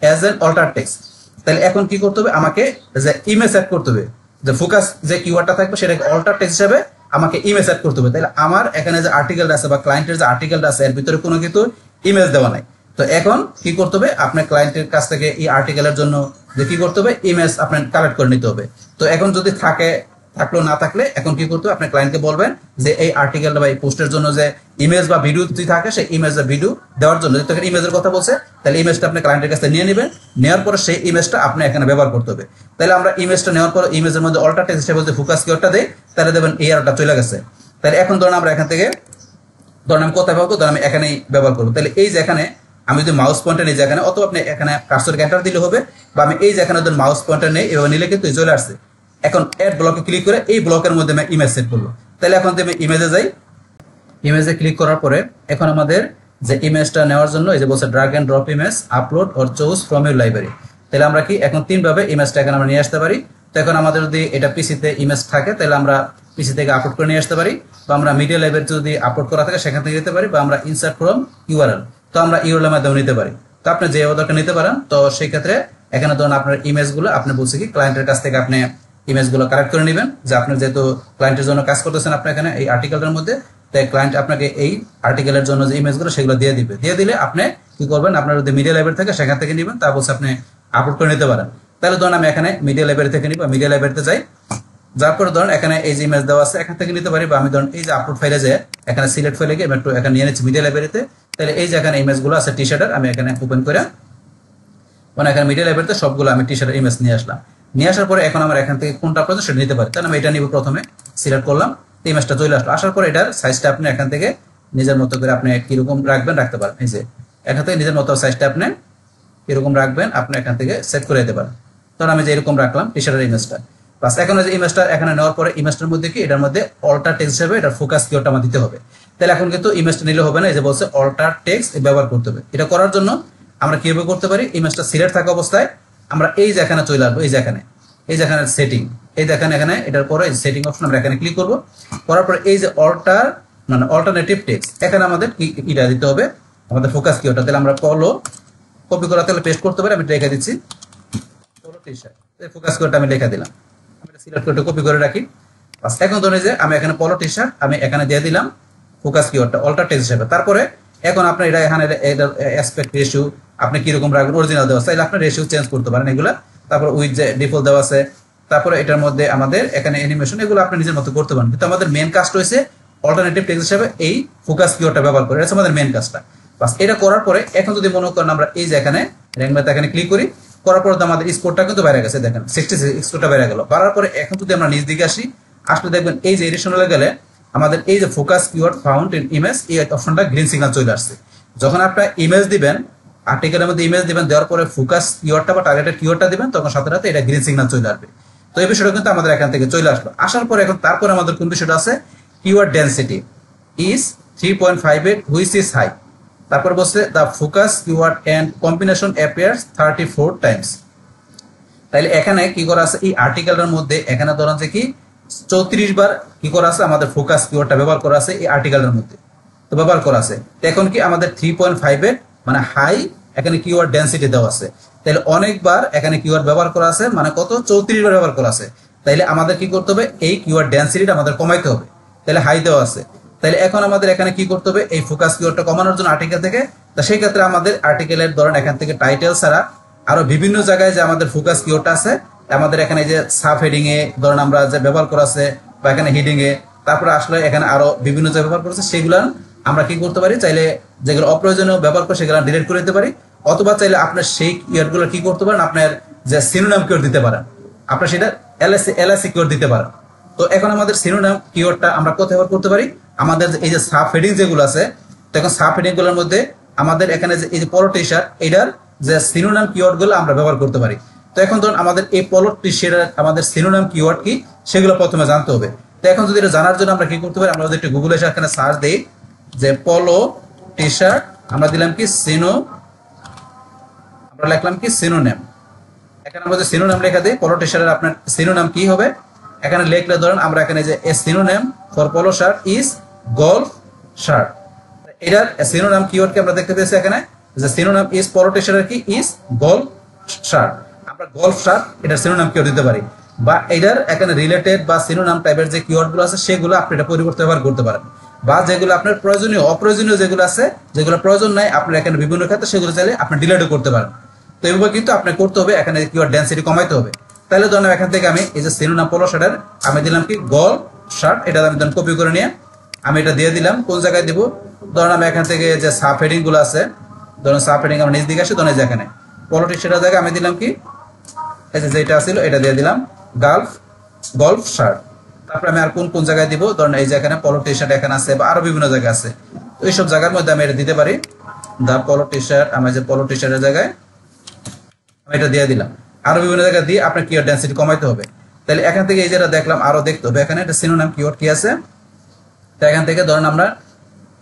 as an alter text. তাহলে এখন কি করতে হবে? আমাকে যে ইমেজ অ্যাড করতে হবে, যে ফোকাস যে কিওয়ার্ডটা থাকবে সেটাকে অল্টার টেক্সট হিসেবে আমাকে ইমেজ অ্যাড করতে হবে। তাহলে আমার এখানে যে আর্টিকেলটা আছে বা ক্লায়েন্টের যে আর্টিকেলটা আছে এর ভিতরে কোনো কিন্তু ইমেজ দেওয়া নাই। তো এখন কি করতে হবে? আপনার ক্লায়েন্টের কাছ থেকে এই আর্টিকেলের জন্য যে কি করতে হবে? ইমেজ আপনার কালেক্ট করে নিতে হবে। তো এখন যদি থাকলো, না থাকলে এখন কি করতে হবে? আপনি ক্লায়েন্টকে বলবেন যে এই আর্টিকেলটা বা এই পোস্টের জন্য যে ইমেজ বা ভিডিও যদি থাকে, সেই ইমেজ বা ভিডিও দেওয়ার জন্য, যেহেতু ইমেজের কথা বলছে, তাহলে ইমেজটা আপনি ক্লায়েন্টের কাছে নিয়ে নেবেন। নেওয়ার পরে সেই ইমেজটা আপনি এখানে ব্যবহার করতে হবে। তাহলে আমরা ইমেজটা নেওয়ার পর ইমেজের মধ্যে অল্টার টেক্সট হিসেবে যদি ফোকাস কিওয়ার্ডটা দেই, তাহলে দেখবেন এই এররটা চলে গেছে। তাহলে এখন ধরুন আমরা এখান থেকে আমি কোথায় পাবো? ধরুন আমি এখানেই ব্যবহার করবো। তাহলে এই যে এখানে আমি যদি মাউস পয়েন্টার নিই, এখানে অথবা আপনি এখানে কার্সরকে এন্টার দিলে হবে, বা আমি এই যে এখানে ধরুন মাউস পয়েন্টার নেই, এভাবে নিলে কিন্তু চলে আসছে। এখন এড ব্লকে ক্লিক করে এই ব্লকের মধ্যে আমি ইমেজ সেট করবো। তাহলে এখন আমি ইমেজে যাই। ইমেজে ক্লিক করার পরে এখন আমাদের যে ইমেজটা নেওয়ার জন্য এই যে বলছে drag and drop image, upload or choose from your library. তাহলে আমরা কি এখন 3 ভাবে ইমেজটা এখানে আমরা নিয়ে আসতে পারি। তো এখন আমাদের যদি এটা পিসিতে ইমেজ থাকে, তাহলে আমরা পিসি থেকে আপলোড করে নিয়ে আসতে পারি, বা আমরা মিডিয়া লাইব্রেরি যদি আপলোড করা থাকে সেখান থেকে নিতে পারি, বা আমরা ইনসার্ট ফ্রম ইউআরএল, তো আমরা ইউআরএল এর মাধ্যমে নিতে পারি। তো আপনি যে অর্ডারটা নিতে পারেন। তো সেই ক্ষেত্রে এখানে ধরুন আপনার ইমেজগুলো আপনি বলছে কি ক্লায়েন্টের কাছ থেকে আপনি ইমেজগুলো কালেক্ট করে নেবেন, যে আপনার যেহেতু ক্লায়েন্টের জন্য কাজ করতেছেন আপনি এখানে এই আর্টিকেলটার মধ্যে, তাই ক্লায়েন্ট আপনাকে এই আর্টিকেলের জন্য যে ইমেজগুলো সেগুলো দিয়ে দিবে। দিয়ে দিলে আপনি কি করবেন? আপনার যদি মিডিয়া লাইব্রেরি থাকে সেখান থেকে নেবেন, তা বলছে আপনি আপলোড করে নিতে পারেন। তাহলে ধরুন আমি এখানে মিডিয়া লাইব্রেরি থেকে নিব, মিডিয়া লাইব্রেরিতে যাই। যার পরে ধরুন এখানে এই যে ইমেজ দেওয়া আছে এখান থেকে নিতে পারি, বা আমি ধরুন এই যে আপলোড ফাইলে যায় এখানে সিলেক্ট ফাইলে গিয়ে একটু এখানে নিয়ে নিচ্ছি মিডিয়া লাইব্রেরিতে। তাহলে এই যে এখানে ইমেজগুলো আছে টি শার্টের, আমি এখানে ওপেন করে মানে এখানে মিডিয়া লাইব্রেরিতে সবগুলো আমি টি শার্টের ইমেজ নিয়ে আসলাম। নিয়ে আসার পরে এখন আমার এখান থেকে কোনটা প্রয়োজন সেটা নিতে পারি। তাহলে আমি এটা নিব, প্রথমে সিলেক্ট করলাম, ইমেজটা চলে আসলো। আসার পরে এটার সাইজটা আপনি এখান থেকে নিজের মতো করে আপনি কিরকম রাখবেন রাখতে পারেন। এই যে এখান থেকে নিজের মতো সাইজটা আপনি এরকম রাখবেন, আপনি এখান থেকে সেট করে দিতে পারেন। তখন আমি যে এরকম রাখলাম টি শার্টের ইমেজটা। বাস এখন যে ইমেজটা এখানে নেওয়ার পরে ইমেজটার মধ্যে কি এটার মধ্যে অল্টার টেক্সট হিসেবে এটার ফোকাস কিওয়ার্ডটা আমার দিতে হবে। তাহলে এখন কিন্তু ইমেজটা নিলে হবে না, এই যে বলছে অল্টার টেক্সট ব্যবহার করতে হবে। এটা করার জন্য আমরা কিভাবে করতে পারি? ইমেজটা সিলেক্ট থাকা অবস্থায় আমরা এই যে এখানে চলে আসবো, এই যে এখানে সেটিং, এই দেখেন এখানে এটার পরে সেটিং অপশন আমরা এখানে ক্লিক করব। করার পরে এই যে অল্টারনেটিভ টেক্সট, এখানে আমাদের এটা দিতে হবে আমাদের ফোকাস কিওয়ার্ডটা। তাহলে আমরা পলো কপি করা তাহলে পেস্ট করতে পারি, আমি রেখে দিচ্ছি পলো টি শার্ট, এই ফোকাস কিওয়ার্ডটা আমি লেখা দিলাম, আমি এটা সিলেক্ট করে কপি করে রাখি। বাস এখন ধরে যে আমি এখানে পলো টি শার্ট আমি এখানে দিয়ে দিলাম ফোকাস কিওয়ার্ডটা অল্টার টেক্সট হিসেবে। তারপরে এখন আপনি এটা এখানে অ্যাসপেক্ট রেশিও আপনি কিরকম রাখবেন, অরিজিনাল দেওয়া আছে, তাহলে আপনি রেশিও চেঞ্জ করতে পারেন এগুলা। তারপর উইথ যে ডিফল্ট দেওয়া আছে, তারপরে এটার মধ্যে আমাদের এখানে অ্যানিমেশন, এগুলো আপনি নিজের মতো করতে পারেন। কিন্তু আমাদের মেন কাজটা হয়েছে অল্টারনেটিভ টেক্সট হিসেবে এই ফোকাস কিওয়ার্ডটা ব্যবহার করে, এটা হচ্ছে আমাদের মেন কাজটা। বাস এটা করার পরে এখন যদি মনে করেন আমরা এই যে এখানে র্যাঙ্ক ম্যাথ এখানে ক্লিক করি, করার পরে আমাদের স্কোরটা কিন্তু বেড়ে গেছে, দেখেন 66 স্কোরটা বেড়ে গেল। বাড়ার পরে এখন যদি আমরা নিচ দিকে আসি, আসলে দেখবেন এই যে এডিশনালে গেলে আমাদের এই যে focus keyword found in image এই অপশনটা গ্রিন সিগন্যাল চলে আসছে। যখন আপনার ইমেজ দিবেন আর্টিকেলের মধ্যে ইমেজ দিবেন, দেওয়ার পরে ফোকাস কিওয়ার্ডটা বা টার্গেটেড কিওয়ার্ডটা দিবেন, তখন সাথে সাথে এটা গ্রিন সিগন্যাল চলে আসবে। তো এই বিষয়টা কিন্তু আমাদের এখান থেকে চলে আসলো। আসার পরে এখন তারপরে আমাদের কোন বিষয়টা আছে, keyword density is 3.58 which is high. তারপর বলছে the focus keyword and combination appears 34 times. তাইলে এখানে কি করা আছে, এই আর্টিকেলটার মধ্যে এখানে ধরেন যে কি 34 বার কি করা আছে, আমাদের ফোকাস কিওয়ার্ডটা ব্যবহার করা আছে এই আর্টিকেলের মধ্যে, তো ব্যবহার করা আছে। তো এখন কি আমাদের 3.58 মানে হাই, এখানে কিওয়ার্ড ডেনসিটি দেওয়া আছে। তাহলে অনেকবার এখানে কিওয়ার্ড ব্যবহার করা আছে, মানে কত 34 বার ব্যবহার করা আছে। তাইলে আমাদের কি করতে হবে, এই কিওয়ার্ড ডেনসিটিটা আমাদের কমাইতে হবে। তাহলে হাই দেওয়া আছে, তাহলে এখন আমাদের এখানে কি করতে হবে, এই ফোকাস কিওয়ার্ডটা কমানোর জন্য আর্টিকেল থেকে, তো সেই ক্ষেত্রে আমাদের আর্টিকেলের ধরেন এখান থেকে টাইটেল ছাড়া আরো বিভিন্ন জায়গায় যে আমাদের ফোকাস কিওয়ার্ডটা আছে, আমাদের এখানে যে সাব হেডিং এ ধরেন আমরা যে ব্যবহার করা আছে, বা এখানে হেডিং এ, তারপরে আসলে এখানে আরো বিভিন্ন জায়গায় ব্যবহার করেছে, সেগুলো আমরা কি করতে পারি, চাইলে যেগুলো অপ্রয়োজনীয় ব্যবহার করে সেগুলো ডিলিট করে দিতে পারি। অথবা চাইলে আপনার সেই কিওয়ার্ডগুলো কি করতে পারেন, আপনার যে সিনোনিম কিওয়ার্ড দিতে পারেন, আপনার সেটা এলএসি কিওয়ার্ড দিতে পারেন। তো এখন আমাদের সিনোনিম কিওয়ার্ডটা আমরা কোথায় ব্যবহার করতে পারি, আমাদের এই যে সাব হেডিং যেগুলো আছে, তখন সাব হেডিং গুলোর মধ্যে আমাদের এখানে যে এই যে পলো টি শার্ট, এটার যে সিনোনিম কিওয়ার্ড গুলো আমরা ব্যবহার করতে পারি। তো এখন ধরুন আমাদের এই পলো টি শার্টের আমাদের সিনোনিম কিওয়ার্ড কি, সেগুলো প্রথমে জানতে হবে। তো এখন যদি এটা জানার জন্য আমরা কি করতে পারি, আমরা যদি একটু গুগলে এখানে সার্চ দিই যে পলো টি শার্ট, আমরা দিলাম কি আমরা লিখলাম কি সিনোনিম। এখানে আমরা যে সিনোনিম লেখা দিই, পলো টি শার্টের আপনার সিনোনিম কি হবে, এখানে লিখলে ধরেন আমরা এখানে যে এ সিনোনিম ফর পলো শার্ট ইজ গলফ শার্ট, এটার সিনোনিম কিওয়ার্ডকে আমরা দেখতে পেয়েছি এখানে যে সিনোনিম ইজ পলো টি শার্টের কি ইজ গলফ শার্ট। আমরা গলফ শার্ট এটার সিনোনিম কিওয়ার্ড দিতে পারি, বা এটার এখানে রিলেটেড বা সিনোনিম টাইপের যে কিওয়ার্ডগুলো আছে সেগুলো আপনি এটা পরিবর্তে ব্যবহার করতে পারেন, বা যেগুলো আপনার প্রয়োজনীয় অপ্রয়োজনীয় যেগুলো আছে, যেগুলো প্রয়োজন নাই আপনার এখানে বিভিন্ন ক্ষেত্রে, সেগুলো চাইলে আপনি ডিলিটও করতে পারেন। তো এইভাবে কিন্তু আপনার করতে হবে, এখানে কিওয়ার্ড ডেনসিটি কমাইতে হবে। তাহলে ধরেন এখান থেকে আমি এই যে সিনোনিম পলো শার্টের আমি দিলাম কি গলফ শার্ট, এটা আমি ধরেন কপি করে নিয়ে আমি এটা দিয়ে দিলাম। কোন জায়গায় দিব, ধরেন আমি এখান থেকে যে সাব হেডিং গুলো আছে, ধরেন সাব হেডিং আমার নিচ দিকে আসে, ধরেন এখানে পলো টি শার্টের জায়গায় আমি দিলাম কি এই যে যেটা ছিল এটা দিয়ে দিলাম গলফ শার্ট। তারপরে আমি আর কোন কোন জায়গায় দিব, ধরেন এই যে এখানে পলো টি শার্ট এখানে আছে, বা আরো বিভিন্ন জায়গায় আছে, তো এইসব জায়গার মধ্যে আমি এটা দিতে পারি। দা পলো টি শার্ট, আমি যে পলো টি শার্টের জায়গায় আমি এটা দিয়ে দিলাম। আরো বিভিন্ন জায়গায় দিয়ে আপনার কিওয়ার্ড ডেনসিটি কমাইতে হবে। তাহলে এখান থেকে এই যেটা দেখলাম আরো দেখতে হবে, এখানে একটা সিনোনিম কিওয়ার্ড কি আছে। তো এখান থেকে ধরেন আমরা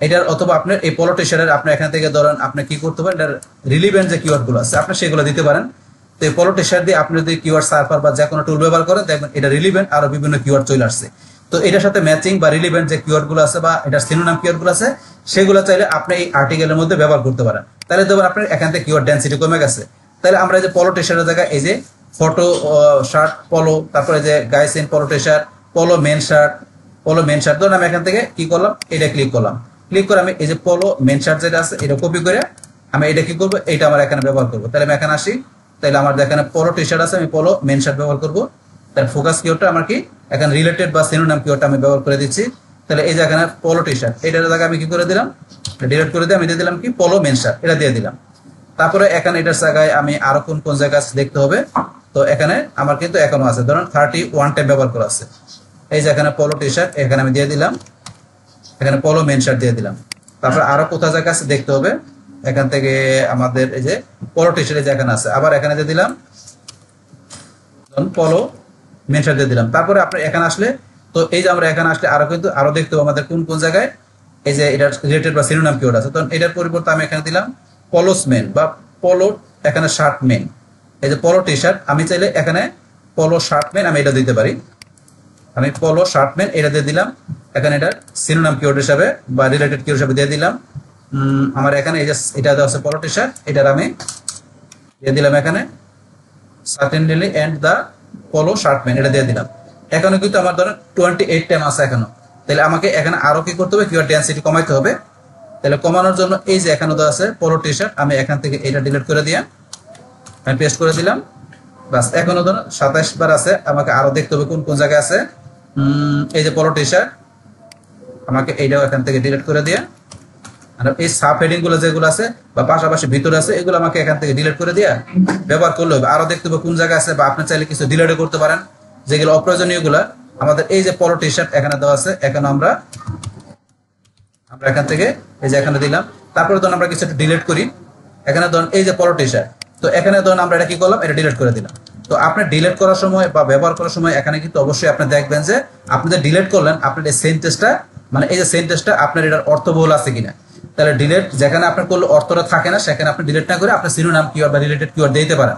এটার, অথবা আপনার এই পলো টি শার্টের আপনার এখান থেকে ধরেন আপনি কি করতে পারেন, এটার রিলিভেন্ট যে কিওয়ার্ড গুলো আছে আপনি সেগুলো দিতে পারেন। তো এই পলো টি শার্ট দিয়ে আপনি যদি কিওয়ার্ড সার্ফার বা যে কোনো টুল ব্যবহার করেন, দেখবেন এটা রিলিভেন্ট আরো বিভিন্ন কিওয়ার্ড চলে আসছে। তো এটার সাথে ম্যাচিং বা রিলিভেন্ট যে কিওয়ার্ড গুলো আছে, বা এটার সিনোনিম কিওয়ার্ড গুলো আছে, সেগুলো চাইলে আপনি এই আর্টিকেলের মধ্যে ব্যবহার করতে পারেন। তাহলে দেখবেন আপনার এখান থেকে কিওয়ার্ড ডেনসিটি কমে গেছে। তাহলে আমরা এই যে পলো টি শার্টের জায়গায় এই যে ফটো শার্ট পলো, তারপরে যে গাইস ইন পলো টি শার্ট, পলো মেন শার্ট, ধরুন আমি এখান থেকে কি করলাম, এটা ক্লিক করলাম, ক্লিক করে আমি এই যে পলো মেন শার্ট যেটা আছে এটা কপি করে আমি এটা কি করবো, এটা আমার এখানে ব্যবহার করবো। তাহলে আমি এখানে আসি, তাহলে আমার এখানে পলো টি শার্ট আছে, আমি পলো মেন শার্ট ব্যবহার করবো। তার ফোকাস কিওয়ার্ডটা আমার কি এখানে রিলেটেড বা সিনোনিম কিওয়ার্ডটা আমি ব্যবহার করে দিচ্ছি। তাহলে এই যে এখানে পলো টি শার্ট, এটার জায়গায় আমি কি করে দিলাম, ডিলিট করে দিয়ে আমি দিয়ে দিলাম কি পলো মেন শার্ট, এটা দিয়ে দিলাম। তারপরে এখানে এটার জায়গায় আমি আরো কোন কোন জায়গায় দেখতে হবে, তো এখানে আমার কিন্তু এখনো আছে, ধরুন 31 টাইম ব্যবহার করা আছে। এই যে এখানে পলো টি শার্ট এখানে আমি দিয়ে দিলাম, এখানে পলো মেন শার্ট দিয়ে দিলাম। তারপর আরো কোথায় জায়গা আছে দেখতে হবে, এখান থেকে আমাদের এই যে পলো টি শার্ট যেখানে আছে, আবার এখানে দিয়ে দিলাম পলো মেন শার্ট দিয়ে দিলাম। তারপরে আপনি এখানে আসলে, তো এই যে আমরা এখানে আসলে আরো কিন্তু আরো দেখতে হবে আমাদের কোন কোন জায়গায় এই যে এটার রিলেটেড বা সিনোনিম কিওয়ার্ড আছে। তো এটার পরিবর্তে আমি এখানে দিলাম পলোস মেন বা পলো এখানে শার্ট মেন, এই যে পলো টি শার্ট আমি চাইলে এখানে পলো শার্ট মেন আমি এটা দিতে পারি, আমি পলো শার্ট মেন এটা দিয়ে দিলাম। এখানে এটা সিনোনিম কিওয়ার্ড হিসাবে বা রিলেটেড কিওয়ার্ড হিসাবে দিয়ে দিলাম। আমার এখানে এই যে এটা দেওয়া আছে পলো টি শার্ট, এটার আমি দিয়ে দিলাম এখানে সার্টেনলি এন্ড দা পলো শার্ট মেন, এটা দিয়ে দিলাম। এখানে কিন্তু আমার ধরেন 28 টাইম আছে এখনো। তাহলে আমাকে এখানে আরো কি করতে হবে, কিওয়ার্ড ডেনসিটি কমাইতে হবে। তাহলে কমানোর জন্য এই যে এখানে দেওয়া আছে পলো টি শার্ট, আমি এখান থেকে এটা ডিলিট করে দিয়ে আমি পেস্ট করে দিলাম। বাস, এখনো ধরুন 27 বার আছে, আমাকে আরো দেখতে হবে কোন কোন জায়গায় আছে। এই যে পলো টি শার্ট, আমাকে এইটাও এখান থেকে ডিলিট করে দিয়ে, আর এই সাব হেডিং গুলো যেগুলো আছে বা পাশাপাশি ভিতরে আছে এগুলো আমাকে এখান থেকে ডিলিট করে দিয়ে ব্যবহার করলে হবে। আরো দেখতে হবে কোন জায়গায় আছে, বা আপনি চাইলে কিছু ডিলিটও করতে পারেন যেগুলো অপ্রয়োজনীয় গুলা। আমাদের এই যে পলো টি শার্ট এখানে দেওয়া আছে, এখন আমরা এখান থেকে এই যে এখানে দিলাম। তারপরে ধরুন আমরা কিছু ডিলিট করি, এখানে ধরুন এই যে পলো টি শার্ট, তো এখানে ধরুন আমরা এটা কি করলাম, এটা ডিলিট করে দিলাম। তো আপনি ডিলিট করার সময় বা ব্যবহার করার সময় এখানে কিন্তু অবশ্যই আপনি দেখবেন যে আপনি যে ডিলিট করলেন আপনার এই সেন্টেন্সটা, মানে এই যে সেন্টেন্সটা আপনার এটার অর্থবহুল আছে কিনা। তাহলে ডিলিট যেখানে আপনার করলে অর্থটা থাকে না সেখানে আপনি ডিলিট না করে আপনি সিনোনিম কিওয়ার্ড বা রিলেটেড কিওয়ার্ড দিতে পারেন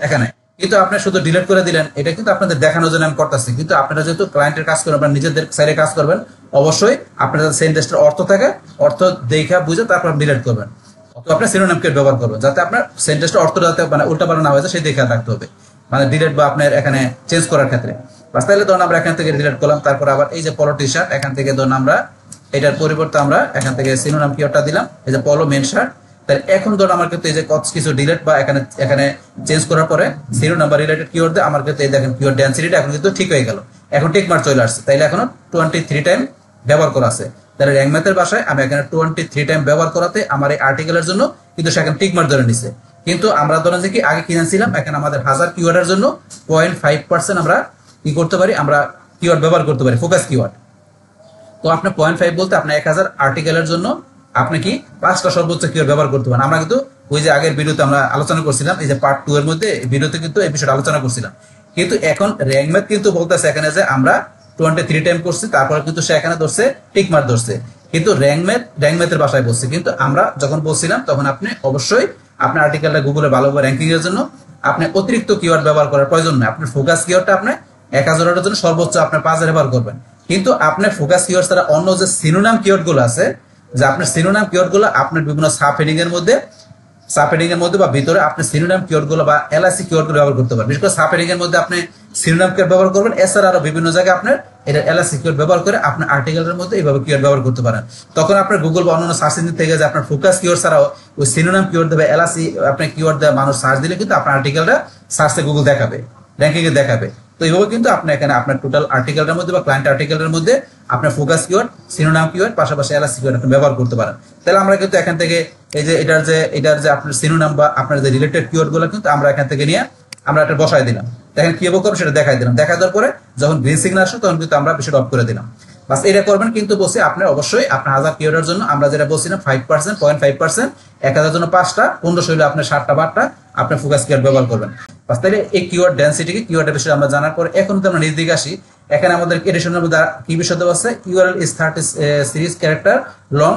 এখানে। কিন্তু আপনি শুধু ডিলিট করে দিলেন, এটা কিন্তু আপনাদের দেখানোর জন্য আমি করতেছি। কিন্তু আপনারা যেহেতু ক্লায়েন্টের কাজ করবেন, আপনারা নিজেদের সাইডে কাজ করবেন, অবশ্যই আপনাদের সেন্টেন্সটার অর্থ থাকে, অর্থ দেখা বুঝে তারপর ডিলিট করবেন। তো আপনি সিনোনিম কিওয়ার্ড ব্যবহার করবেন যাতে আপনার সেন্টেন্সটা অর্থ যাতে মানে উল্টাপাল্টা না হয়ে যায় সেই দেখে রাখতে হবে, মানে ডিলিট বা আপনার এখানে চেঞ্জ করার ক্ষেত্রে। বাস তাহলে ধরুন আমরা এখান থেকে ডিলিট করলাম, তারপর আবার এই যে পলো টি শার্ট এখান থেকে ধরুন আমরা এটার পরিবর্তে আমরা এখান থেকে সিনোনিম কিওয়ার্ডটা দিলাম, এই যে পলো মেন শার্ট। তাহলে এখন ধরুন আমার কিন্তু এই যে কিছু ডিলিট বা এখানে চেঞ্জ করার পরে সিনোনিম বা রিলেটেড কিওয়ার্ড দিয়ে আমার কিন্তু এই দেখেন কিওয়ার্ড ডেনসিটিটা এখন কিন্তু ঠিক হয়ে গেল, এখন টিক মার্ক চলে আসছে। তাইলে এখনো 23 টাইম ব্যবহার করা আছে। তাহলে র্যাঙ্ক ম্যাথের ভাষায় আমি এখানে 23 টাইম ব্যবহার করাতে আমার এই আর্টিকেলের জন্য কিন্তু সেখানে টিক মার্ক ধরে নিছে। কিন্তু আমরা ধরেন যে কি আগে কিনেছিলাম, এখানে আমাদের 1000 কিওয়ার্ডের জন্য 0.5% আমরা কি করতে পারি, আমরা কিওয়ার্ড ব্যবহার করতে পারি, ফোকাস কিওয়ার্ড। তো আপনি 0.5 বলতে আপনি 1000 আর্টিকেলের জন্য আপনি কি 5টা সর্বোচ্চ কিওয়ার্ড ব্যবহার করতে পারেন। আমরা কিন্তু ওই যে আগের ভিডিওতে আমরা আলোচনা করছিলাম, এই যে পার্ট 2 এর মধ্যে ভিডিওতে কিন্তু এই বিষয়টা আলোচনা করছিলাম। কিন্তু এখন র্যাঙ্ক ম্যাথ কিন্তু বলতেছে এখানে যে আমরা 23 টাইম করছি, তারপরে কিন্তু সে এখানে ধরছে টিক মার্ক ধরছে, কিন্তু র্যাঙ্ক ম্যাথের ভাষায় বলছে। কিন্তু আমরা যখন বলছিলাম তখন আপনি অবশ্যই আপনার আর্টিকেলটা গুগলে ভালোভাবে র্যাঙ্কিং এর জন্য আপনি অতিরিক্ত কিওয়ার্ড ব্যবহার করার প্রয়োজন নেই। আপনার ফোকাস কিওয়ার্ডটা আপনি 1000 এর জন্য সর্বোচ্চ আপনি 5000 ব্যবহার করবেন। কিন্তু আপনার ফোকাস কিওয়ার্ড ছাড়া অন্য যে সিনোনিম কিওয়ার্ড গুলো আছে, যে আপনার সিনোনিম কিওয়ার্ড গুলো আপনার বিভিন্ন সাব হেডিং এর মধ্যে বা ভিতরে আপনি সিনোনিম কিওয়ার্ড গুলো বা এলআইসি কিওয়ার্ড গুলো ব্যবহার করতে পারবেন। বিশেষ করে সাব হেডিং এর মধ্যে আপনি সিনোনিম কিওয়ার্ড ব্যবহার করবেন, এছাড়া আরো বিভিন্ন জায়গায় আপনার এটা এলআইসি কিওয়ার্ড ব্যবহার করে আপনার আর্টিকেলের মধ্যে এইভাবে কিওয়ার্ড ব্যবহার করতে পারেন। তখন আপনার গুগল বা অন্যান্য সার্চ ইঞ্জিন থেকে যে আপনার ফোকাস কিওয়ার্ড ছাড়াও ওই সিনোনিম কিওয়ার্ড দেবে, এলআইসি আপনি কিওয়ার্ড দেওয়া মানুষ সার্চ দিলে কিন্তু আপনার আর্টিকেলটা সার্চে গুগল দেখাবে, র্যাঙ্কিং এ দেখাবে। তো এইভাবে কিন্তু আপনি এখানে আপনার টোটাল আর্টিকেলের মধ্যে বা ক্লায়েন্ট আর্টিকেলের মধ্যে আপনার ফোকাস কিওয়ার্ড, সিনোনিম কিওয়ার্ড, পাশাপাশি এলআইসি কিওয়ার্ড আপনি ব্যবহার করতে পারেন। তাহলে আমরা কিন্তু এখান থেকে এই যে এটার যে আপনার সিনোনিম বা আপনার যে রিলেটেড কিওয়ার্ড গুলো কিন্তু আমরা এখান থেকে নিয়ে আমরা একটা বসায় দিলাম। দেখেন কিভাবে করবো সেটা দেখাই দিলাম। দেখা দেওয়ার পরে যখন গ্রিন সিগন্যাল আসলো তখন কিন্তু আমরা বিষয়টা অফ করে দিলাম। বাস এটা করবেন। কিন্তু বলছি আপনি অবশ্যই আপনার 1000 কিওয়ার্ডের জন্য আমরা যেটা বলছিলাম 5%, 0.5%, 1000 জন্য 5টা, 1500 হলে আপনার 7টা 12টা আপনি ফোকাস কিওয়ার্ড ব্যবহার করবেন। বাস তাহলে এই কিওয়ার্ড ডেনসিটিকে কিওয়ার্ডের বিষয়ে আমরা জানার পরে এখন তো আমরা নিজ দিকে আসি। এখানে আমাদের এডিশনের মধ্যে কি বিষয় দেওয়া আছে, URL is 30 series character long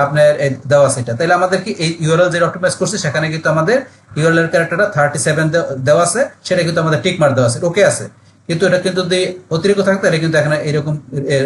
আপনার দেওয়া আছে এটা। তাহলে আমাদের কি এই ইউআরএল যেটা অপটিমাইজ করছে সেখানে কিন্তু আমাদের ইউআরএল এর ক্যারেক্টারটা 37 দেওয়া আছে, সেটা কিন্তু আমাদের টিক মার্ক দেওয়া আছে, ওকে আছে। কিন্তু এটা কিন্তু যদি অতিরিক্ত থাকতো এটা কিন্তু এখানে এরকম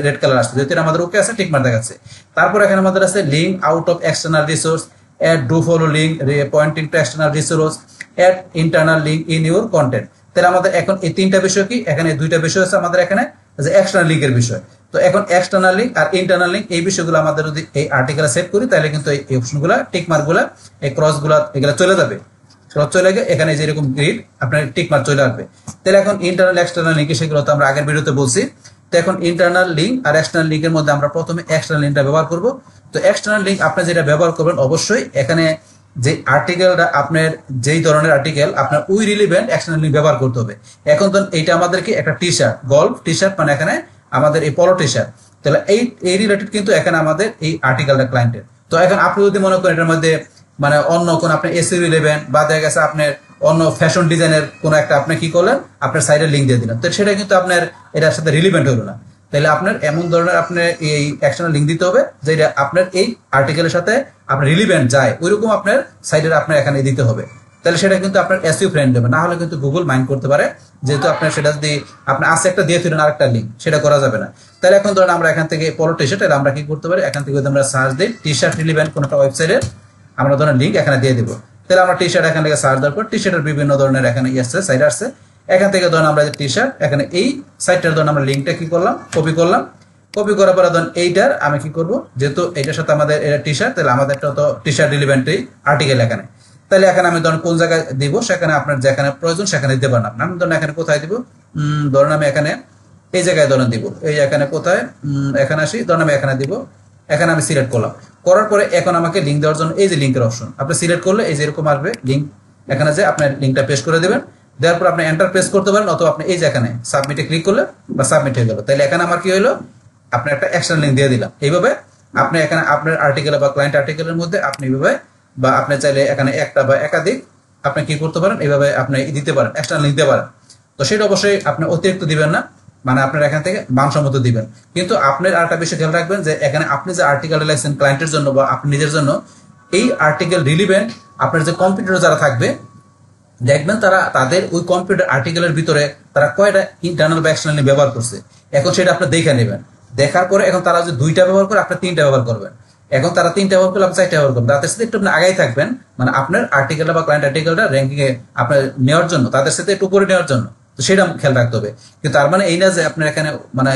রেড কালার আসছে, যেহেতু আমাদের ওকে আছে, টিক মার্ক দেখাচ্ছে। তারপর এখানে আমাদের আছে link out of external resource, add do follow link pointing to external resource, add internal link in your content. তাহলে আমাদের এখন এই 3টা বিষয় কি, এখানে 2টা বিষয় আছে আমাদের এখানে যে এক্সটার্নাল লিঙ্কের বিষয়। তো এখন এক্সটার্নাল লিঙ্ক আর ইন্টারনাল লিঙ্ক এই বিষয়গুলো আমাদের যদি এই আর্টিকেলে সেট করি তাহলে কিন্তু এই অপশনগুলো, টিক মার্কগুলো, এই ক্রসগুলো এগুলো চলে যাবে। চলে গিয়ে এখানে যেরকম গ্রিড আপনার টিক মার্ক চলে আসবে। তাহলে এখন ইন্টারনাল এক্সটার্নাল লিঙ্ক সেগুলো তো আমরা আগের ভিডিওতে বলছি। তো এখন ইন্টারনাল লিঙ্ক আর এক্সটার্নাল লিঙ্কের মধ্যে আমরা প্রথমে এক্সটার্নাল লিঙ্কটা ব্যবহার করব। তো এক্সটার্নাল লিঙ্ক আপনি যেটা ব্যবহার করবেন অবশ্যই এখানে যে আর্টিকেলটা আপনার যেই ধরনের আর্টিকেল আপনার ওই রিলিভেন্ট এক্সটার্নাল লিঙ্ক ব্যবহার করতে হবে। এখন তো এইটা আমাদেরকে একটা T shirt, golf T shirt, মানে এখানে আমাদের এই পলো টি শার্ট, তাহলে এই রিলেটেড কিন্তু এখানে আমাদের এই আর্টিকেলটা ক্লায়েন্টের। তো এখন আপনি যদি মনে করেন এটার মধ্যে মানে অন্য কোন আপনি এসইও রিলেভেন্ট বা দেখা গেছে আপনার অন্য ফ্যাশন ডিজাইনের কোন একটা আপনি কি করলেন আপনার সাইডে লিঙ্ক দিয়ে দিলেন, তো সেটা কিন্তু আপনার এটার সাথে রিলেভেন্ট হলো না। তাহলে আপনার এমন ধরনের আপনার এই এক্সটার্নাল লিঙ্ক দিতে হবে যেটা আপনার এই আর্টিকেলের সাথে আপনার রিলেভেন্ট যায়, ওইরকম আপনার সাইডের আপনার এখানে দিতে হবে। তাহলে সেটা কিন্তু আপনার এসইও ফ্রেন্ড হবে, না হলে কিন্তু গুগল মাইন্ড করতে পারে, যেহেতু আপনার সেটা যদি আপনার আছে একটা দিয়ে ফিরেন আরেকটা লিঙ্ক, সেটা করা যাবে না। তাহলে এখন ধরেন আমরা এখান থেকে পলো টি শার্ট, আমরা কি করতে পারি, এখান থেকে আমরা সার্চ দিই টি শার্ট রিলেভেন্ট কোন একটা ওয়েবসাইটের, আমরা ধরেন লিঙ্ক এখানে দিয়ে দিব। তাহলে আমরা টি শার্ট এখান থেকে সার্চ দেওয়ার পর টি শার্টের বিভিন্ন ধরনের এখানে আসছে, সাইট আসছে। এখান থেকে ধরেন আমরা টি শার্ট এখানে এই সাইটটার ধরেন আমরা লিঙ্কটা কি করলাম, কপি করলাম। কপি করার পরে ধরেন এইটার আমি কি করব, যেহেতু এটার সাথে আমাদের এটা টি শার্ট, তাহলে আমাদের তো টি শার্ট রিলেভেন্ট এই আর্টিকেল এখানে। তাহলে এখানে আমি ধরেন কোন জায়গায় দিব, সেখানে আপনার যেখানে প্রয়োজন সেখানে দিতে পারেন। আপনার আমি ধরেন এখানে কোথায় দিব, ধরেন আমি এখানে এই জায়গায় ধরেন দিব, এই এখানে কোথায়, এখানে আসি, ধরেন আমি এখানে দিব। এখানে আমি সিলেক্ট করলাম, করার পরে এখন আমাকে লিঙ্ক দেওয়ার জন্য এই যে লিঙ্কের অপশন আপনি সিলেক্ট করলে এই যে এরকম আসবে লিঙ্ক, এখানে যে আপনার লিঙ্কটা পেস্ট করে দেবেন। দেওয়ার পর আপনি এন্টার প্রেস করতে পারেন, অথবা আপনি এই যে এখানে সাবমিটে ক্লিক করলে বা সাবমিট হয়ে গেল। তাহলে এখানে আমার কি হলো, আপনার একটা এক্সটার্নাল লিঙ্ক দিয়ে দিলাম। এইভাবে আপনি এখানে আপনার আর্টিকেল বা ক্লায়েন্ট আর্টিকেলের মধ্যে আপনি এইভাবে বা আপনি চাইলে এখানে একটা বা একাধিক আপনি কি করতে পারেন, এইভাবে আপনি দিতে পারেন, এক্সটার্নাল লিঙ্ক দিতে পারেন। তো সেটা অবশ্যই আপনি অতিরিক্ত দিবেন না, মানে আপনার এখান থেকে মানসম্মত দিবেন। কিন্তু আপনার আরেকটা বিষয় খেয়াল রাখবেন যে এখানে আপনি যে আর্টিকেলটা লিখছেন ক্লায়েন্টের জন্য বা আপনি নিজের জন্য, এই আর্টিকেল রিলিভেন্ট আপনার যে কম্পিউটার যারা থাকবে দেখবেন তারা তাদের ওই কম্পিউটার আর্টিকেলের ভিতরে তারা কয়টা ইন্টারনাল বা এক্সটার্নাল ব্যবহার করছে। এখন সেটা আপনি দেখে নেবেন, দেখার পরে এখন তারা যদি 2টা ব্যবহার করে আপনি 3টা ব্যবহার করবেন। এখন তারা 3টা ব্যবহার করলে আপনি 4টা ব্যবহার করবেন। তাদের সাথে একটু আপনি আগাই থাকবেন, মানে আপনার আর্টিকেলটা বা ক্লায়েন্ট আর্টিকেলটা র্যাঙ্কিং এ আপনার নেওয়ার জন্য, তাদের সাথে একটু উপরে নেওয়ার জন্য। তো সেটা খেয়াল রাখতে হবে। কিন্তু তার মানে এই না যে আপনার এখানে মানে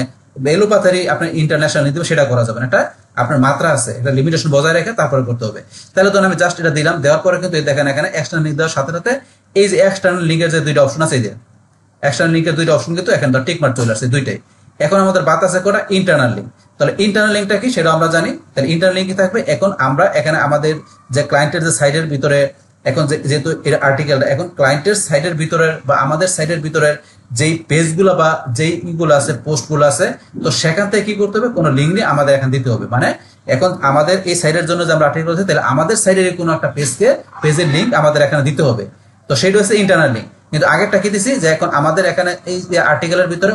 এলোপাথারি আপনার ইন্টারন্যাশনাল নিতে হবে, সেটা করা যাবে না। এটা আপনার মাত্রা আছে, এটা লিমিটেশন বজায় রেখে তারপরে করতে হবে। তাহলে তো আমি জাস্ট এটা দিলাম, দেওয়ার পরে কিন্তু দেখেন এখানে এক্সটার্নাল লিঙ্ক দেওয়ার সাথে সাথে এই যে এক্সটার্নাল লিঙ্কের যে 2টা অপশন আছে, এই যে এক্সটার্নাল লিঙ্কের 2টা অপশন কিন্তু এখানে তো টিক মার্ক চলে আসছে 2টাই। এখন আমাদের বাদ আছে কোটা ইন্টারনাল লিঙ্ক। তাহলে ইন্টারনাল লিঙ্কটা কি সেটা আমরা জানি। তাহলে ইন্টারনাল লিঙ্ক থাকবে। এখন আমরা এখানে আমাদের যে ক্লায়েন্টের যে সাইটের ভিতরে এখন যেহেতু এর আর্টিকেলটা এখন ক্লায়েন্টের সাইটের ভিতরে বা আমাদের সাইটের ভিতরে যেই পেজগুলো বা যেই ইগুলো আছে, পোস্টগুলো আছে, তো সেখান থেকে কি করতে হবে, কোনো লিঙ্ক নিয়ে আমাদের এখানে দিতে হবে। মানে এখন আমাদের এই সাইটের জন্য যে আমরা আর্টিকেল আছে, তাহলে আমাদের সাইটের কোনো একটা পেজের লিঙ্ক আমাদের এখানে দিতে হবে। তো সেইটা হচ্ছে ইন্টারনাল লিঙ্ক। কিন্তু আগেরটা কি দিছি যে এখন আমাদের এখানে এই আর্টিকেলের ভিতরে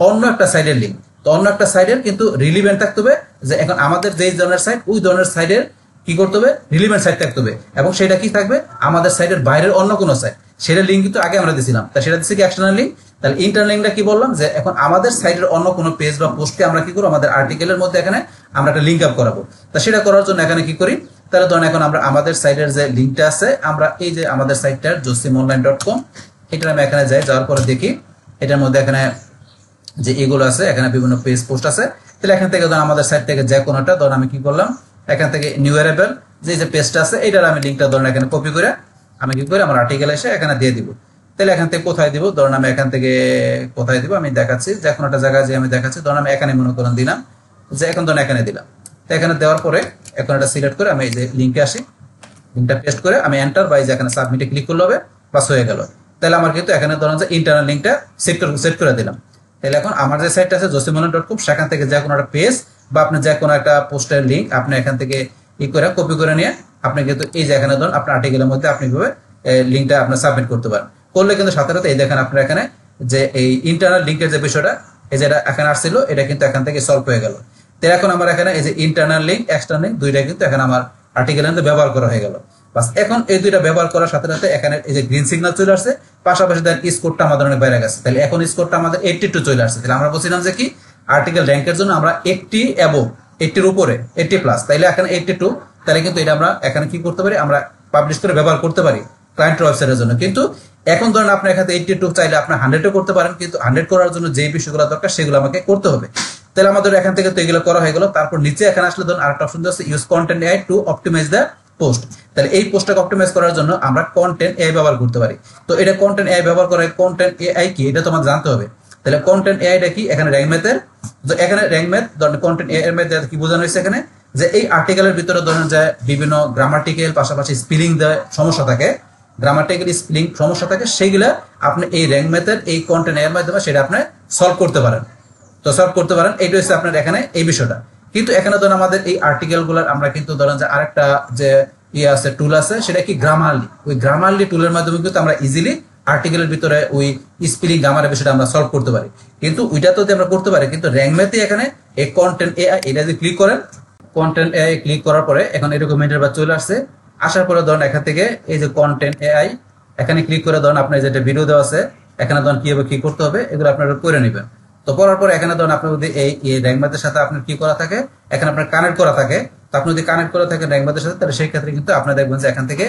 অন্য একটা সাইটের লিঙ্ক, তো অন্য একটা সাইটের কিন্তু রিলিভেন্ট থাকতে হবে যে এখন আমাদের যেই ধরনের সাইট ওই ধরনের সাইটের কি করতে হবে, রিলিভেন্ট সাইট থাকতে হবে। এবং সেটা কি থাকবে, আমাদের সাইটের বাইরের অন্য কোনো সাইট, সেটার লিঙ্ক কিন্তু আগে আমরা দিয়েছিলাম। তা সেটা দিচ্ছি কি এক্সটার্নাল লিঙ্ক। তাহলে ইন্টারনাল লিঙ্কটা কি বললাম যে এখন আমাদের সাইটের অন্য কোনো পেজ বা পোস্টকে আমরা কি করবো, আমাদের আর্টিকেলের মধ্যে এখানে আমরা একটা লিঙ্ক আপ করাবো। তা সেটা করার জন্য এখানে কি করি, তাহলে ধরুন এখন আমরা আমাদের সাইটের যে লিঙ্কটা আছে, আমরা এই যে আমাদের সাইটটার josimonline.com, এটা আমি এখানে যাই, যাওয়ার পরে দেখি এটার মধ্যে এখানে যে এগুলো আছে, এখানে বিভিন্ন পেজ পোস্ট আছে। তাহলে এখান থেকে ধরুন আমাদের সাইট থেকে যে কোনোটা ধরুন আমি কি করলাম, এখান থেকে নিউ অ্যারাইভেল যে পেজটা আছে এটার আমি লিঙ্কটা ধরুন এখানে কপি করে আমি কি করে আমার আর্টিকেল এসে এখানে দিয়ে দিব। তাহলে এখান থেকে কোথায় দিব, ধরুন আমি এখান থেকে কোথায় দিব আমি দেখাচ্ছি, যে কোনো একটা জায়গায় যে আমি দেখাচ্ছি, ধরুন আমি এখানে মনে করেন দিলাম, যে এখন ধরুন এখানে দিলাম। তো এখানে দেওয়ার পরে এখন এটা সিলেক্ট করে আমি এই যে লিঙ্কে আসি, লিঙ্কটা পেস্ট করে আমি এন্টার বা এই যে এখানে সাবমিটে ক্লিক করলে হবে, বাস হয়ে গেল। তাহলে আমার কিন্তু এখানে ধরুন যে ইন্টারনাল লিঙ্কটা সেট করে দিলাম। তাহলে এখন আমার যে সাইটটা আছে josimonline.com, সেখান থেকে যে কোনো একটা পেজ বা আপনি যে কোনো একটা পোস্টের লিঙ্ক আপনি এখান থেকে ই করে কপি করে নিয়ে আপনি কিন্তু এই যে এখানে ধরুন আপনার আর্টিকেলের মধ্যে আপনি কিভাবে লিঙ্কটা আপনি সাবমিট করতে পারেন। করলে কিন্তু সাথে সাথে এই দেখেন আপনার এখানে যে এই ইন্টারনাল লিঙ্কের যে বিষয়টা এই যেটা এখানে আসছিল, এটা কিন্তু এখান থেকে সলভ হয়ে গেল। তো এখন আমার এখানে এই যে ইন্টারনাল লিঙ্ক এক্সটার্নাল লিঙ্ক দুইটা কিন্তু এখানে আমার আর্টিকেলের মধ্যে ব্যবহার করা হয়ে গেল। বাস এখন এই দুইটা ব্যবহার করার সাথে সাথে এখানে এই যে গ্রিন সিগন্যাল চলে আসছে, পাশাপাশি দেন স্কোরটা আমাদের অনেক বেড়ে গেছে। তাহলে এখন স্কোরটা আমাদের 82 চলে আসছে। তাহলে আমরা বলছিলাম যে কি আর্টিকেল র্যাঙ্কের জন্য আমরা 80 অ্যাবভ, 80 উপরে, 80 প্লাস, তাইলে এখানে 82। তাহলে কিন্তু এটা আমরা এখানে কি করতে পারি, আমরা পাবলিশ করে ব্যবহার করতে পারি ক্লায়েন্টের ওয়েবসাইটের জন্য। কিন্তু এখন ধরেন আপনার এখানে 82 চাইলে আপনি 100ও করতে পারেন, কিন্তু 100 করার জন্য যে বিষয়গুলো দরকার সেগুলো আমাকে করতে হবে। তাহলে আমাদের এখান থেকে তো এগুলো করা হয়ে গেল। তারপর নিচে এখানে আসলে ধরুন আরেকটা অপশন আছে use content AI to optimise the post. তাহলে এই পোস্টটাকে অপটিমাইজ করার জন্য আমরা কন্টেন্ট এআই ব্যবহার করতে পারি। তো এটা কন্টেন্ট এআই ব্যবহার করে, কন্টেন্ট এআই কি এটা তোমার জানতে হবে। তাহলে কন্টেন্ট এআইটা কি, এখানে র্যাঙ্ক ম্যাথের, তো এখানে র্যাঙ্ক ম্যাথ ধরেন কন্টেন্ট এআই এর মধ্যে কি বোঝানো হয়েছে এখানে, যে এই আর্টিকেলের ভিতরে ধরেন যে বিভিন্ন গ্রামাটিক্যাল পাশাপাশি স্পেলিং সমস্যা থাকে, গ্রামাটিক্যাল স্পেলিং সমস্যা থাকে, সেইগুলা আপনি এই র্যাঙ্ক ম্যাথের এই কন্টেন্ট এর মাধ্যমে সেটা আপনি সলভ করতে পারেন। তো সলভ করতে পারেন, এইটা হচ্ছে আপনার এখানে এই বিষয়টা। কিন্তু এখানে ধরেন আমাদের এই আর্টিকেলগুলোর আমরা কিন্তু ধরেন যে আরেকটা যে ইয়ে আছে, টুল আছে, সেটা কি গ্রামারলি। ওই গ্রামারলি টুলের মাধ্যমে কিন্তু আমরা ইজিলি আর্টিকেলের ভিতরে ওই স্পেলিং গ্রামারের বিষয়টা আমরা সলভ করতে পারি। কিন্তু ওইটা তো আমরা করতে পারি, কিন্তু র্যাঙ্ক ম্যাথে এখানে এই কন্টেন্ট এআই এটা যদি ক্লিক করেন, কন্টেন্ট এআই ক্লিক করার পরে এখন এরকম ইন্টারফেস চলে আসছে। আসার পরে ধরেন এখান থেকে এই যে কন্টেন্ট এআই এখানে ক্লিক করে ধরেন আপনার যেটা ভিডিও দেওয়া আছে এখানে ধরেন কিভাবে কি করতে হবে এগুলো আপনারা করে নেবেন। তো করার পরে এখানে ধরেন আপনি যদি এই র্যাঙ্ক ম্যাথের সাথে আপনার কি করা থাকে, এখানে আপনার কানেক্ট করা থাকে, তো আপনি যদি কানেক্ট করা থাকে র্যাঙ্ক ম্যাথের সাথে, তাহলে সেই ক্ষেত্রে কিন্তু আপনি দেখবেন যে এখান থেকে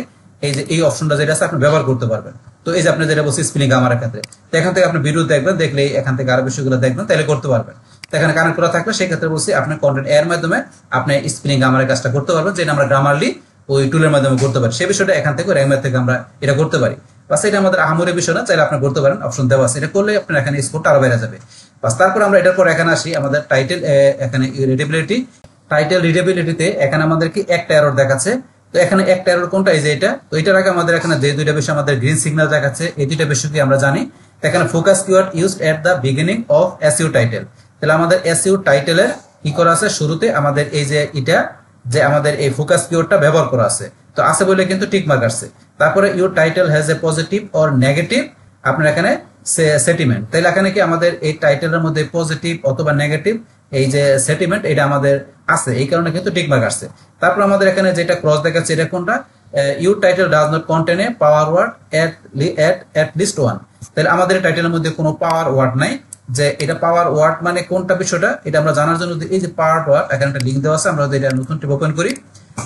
এই যে এই অপশনটা যেটা আছে আপনি ব্যবহার করতে পারবেন। তো এই যে আপনি যেটা বলছি স্পেলিং গ্রামারের ক্ষেত্রে, তো এখান থেকে আপনি ভিডিও দেখবেন, দেখলে এখান থেকে আরো বিষয়গুলো দেখবেন, তাহলে করতে পারবেন। তো এখানে কানেক্ট করা থাকলে সেই ক্ষেত্রে বলছি আপনি কন্টেন্ট এর মাধ্যমে আপনি স্পেলিং গ্রামারের কাজটা করতে পারবেন, যেটা আমরা গ্রামারলি ওই টুলের মাধ্যমে করতে পারি। সেই বিষয়টা এখান থেকে র্যাঙ্ক ম্যাথ থেকে আমরা এটা করতে পারি। বাস এটা আমাদের আহামরি বিষয় না, চাইলে আপনি করতে পারেন, অপশন দেওয়া আছে, এটা করলে আপনার এখানে স্কোরটা আরো বেড়ে যাবে। বাস তারপর আমরা এটার পর এখানে আসি আমাদের টাইটেল, এখানে রিডেবিলিটি, টাইটেল রিডেবিলিটিতে এখানে আমাদের কি একটা এরর দেখাচ্ছে। তো এখানে একটা এরর কোনটা, এই যে এটা। তো এটার আগে আমাদের এখানে যে দুইটা বিষয় আমাদের গ্রিন সিগন্যাল দেখাচ্ছে, এই দুইটা বিষয় কি আমরা জানি। এখানে focus keyword used at the beginning of SEO title. তাহলে আমাদের এসইও টাইটেলের কি করা আছে, শুরুতে আমাদের এই যে এটা যে আমাদের এই ফোকাস কিওয়ার্ডটা ব্যবহার করা আছে। তো আছে বলে কিন্তু টিক মার্ক আসছে। তারপরে your title has a positive or negative আপনার এখানে সেটিমেন্ট, তাহলে এখানে কি আমাদের এই টাইটেলের মধ্যে পজিটিভ অথবা নেগেটিভ এই যে সেটিমেন্ট এটা আমাদের আছে, এই কারণে কিন্তু টিক মার্ক আসছে। তারপর আমাদের এখানে যেটা ক্রস দেখাচ্ছে এটা কোনটা, your title does not contain a power word at least one, তাহলে আমাদের টাইটেলের মধ্যে কোনো পাওয়ার ওয়ার্ড নাই। যে এটা পাওয়ার ওয়ার্ড মানে কোনটা বিষয়টা এটা আমরা জানার জন্য এই যে পাওয়ার ওয়ার্ড এখানে একটা লিঙ্ক দেওয়া আছে, আমরা যদি এটা নতুন টিপ ওপেন করি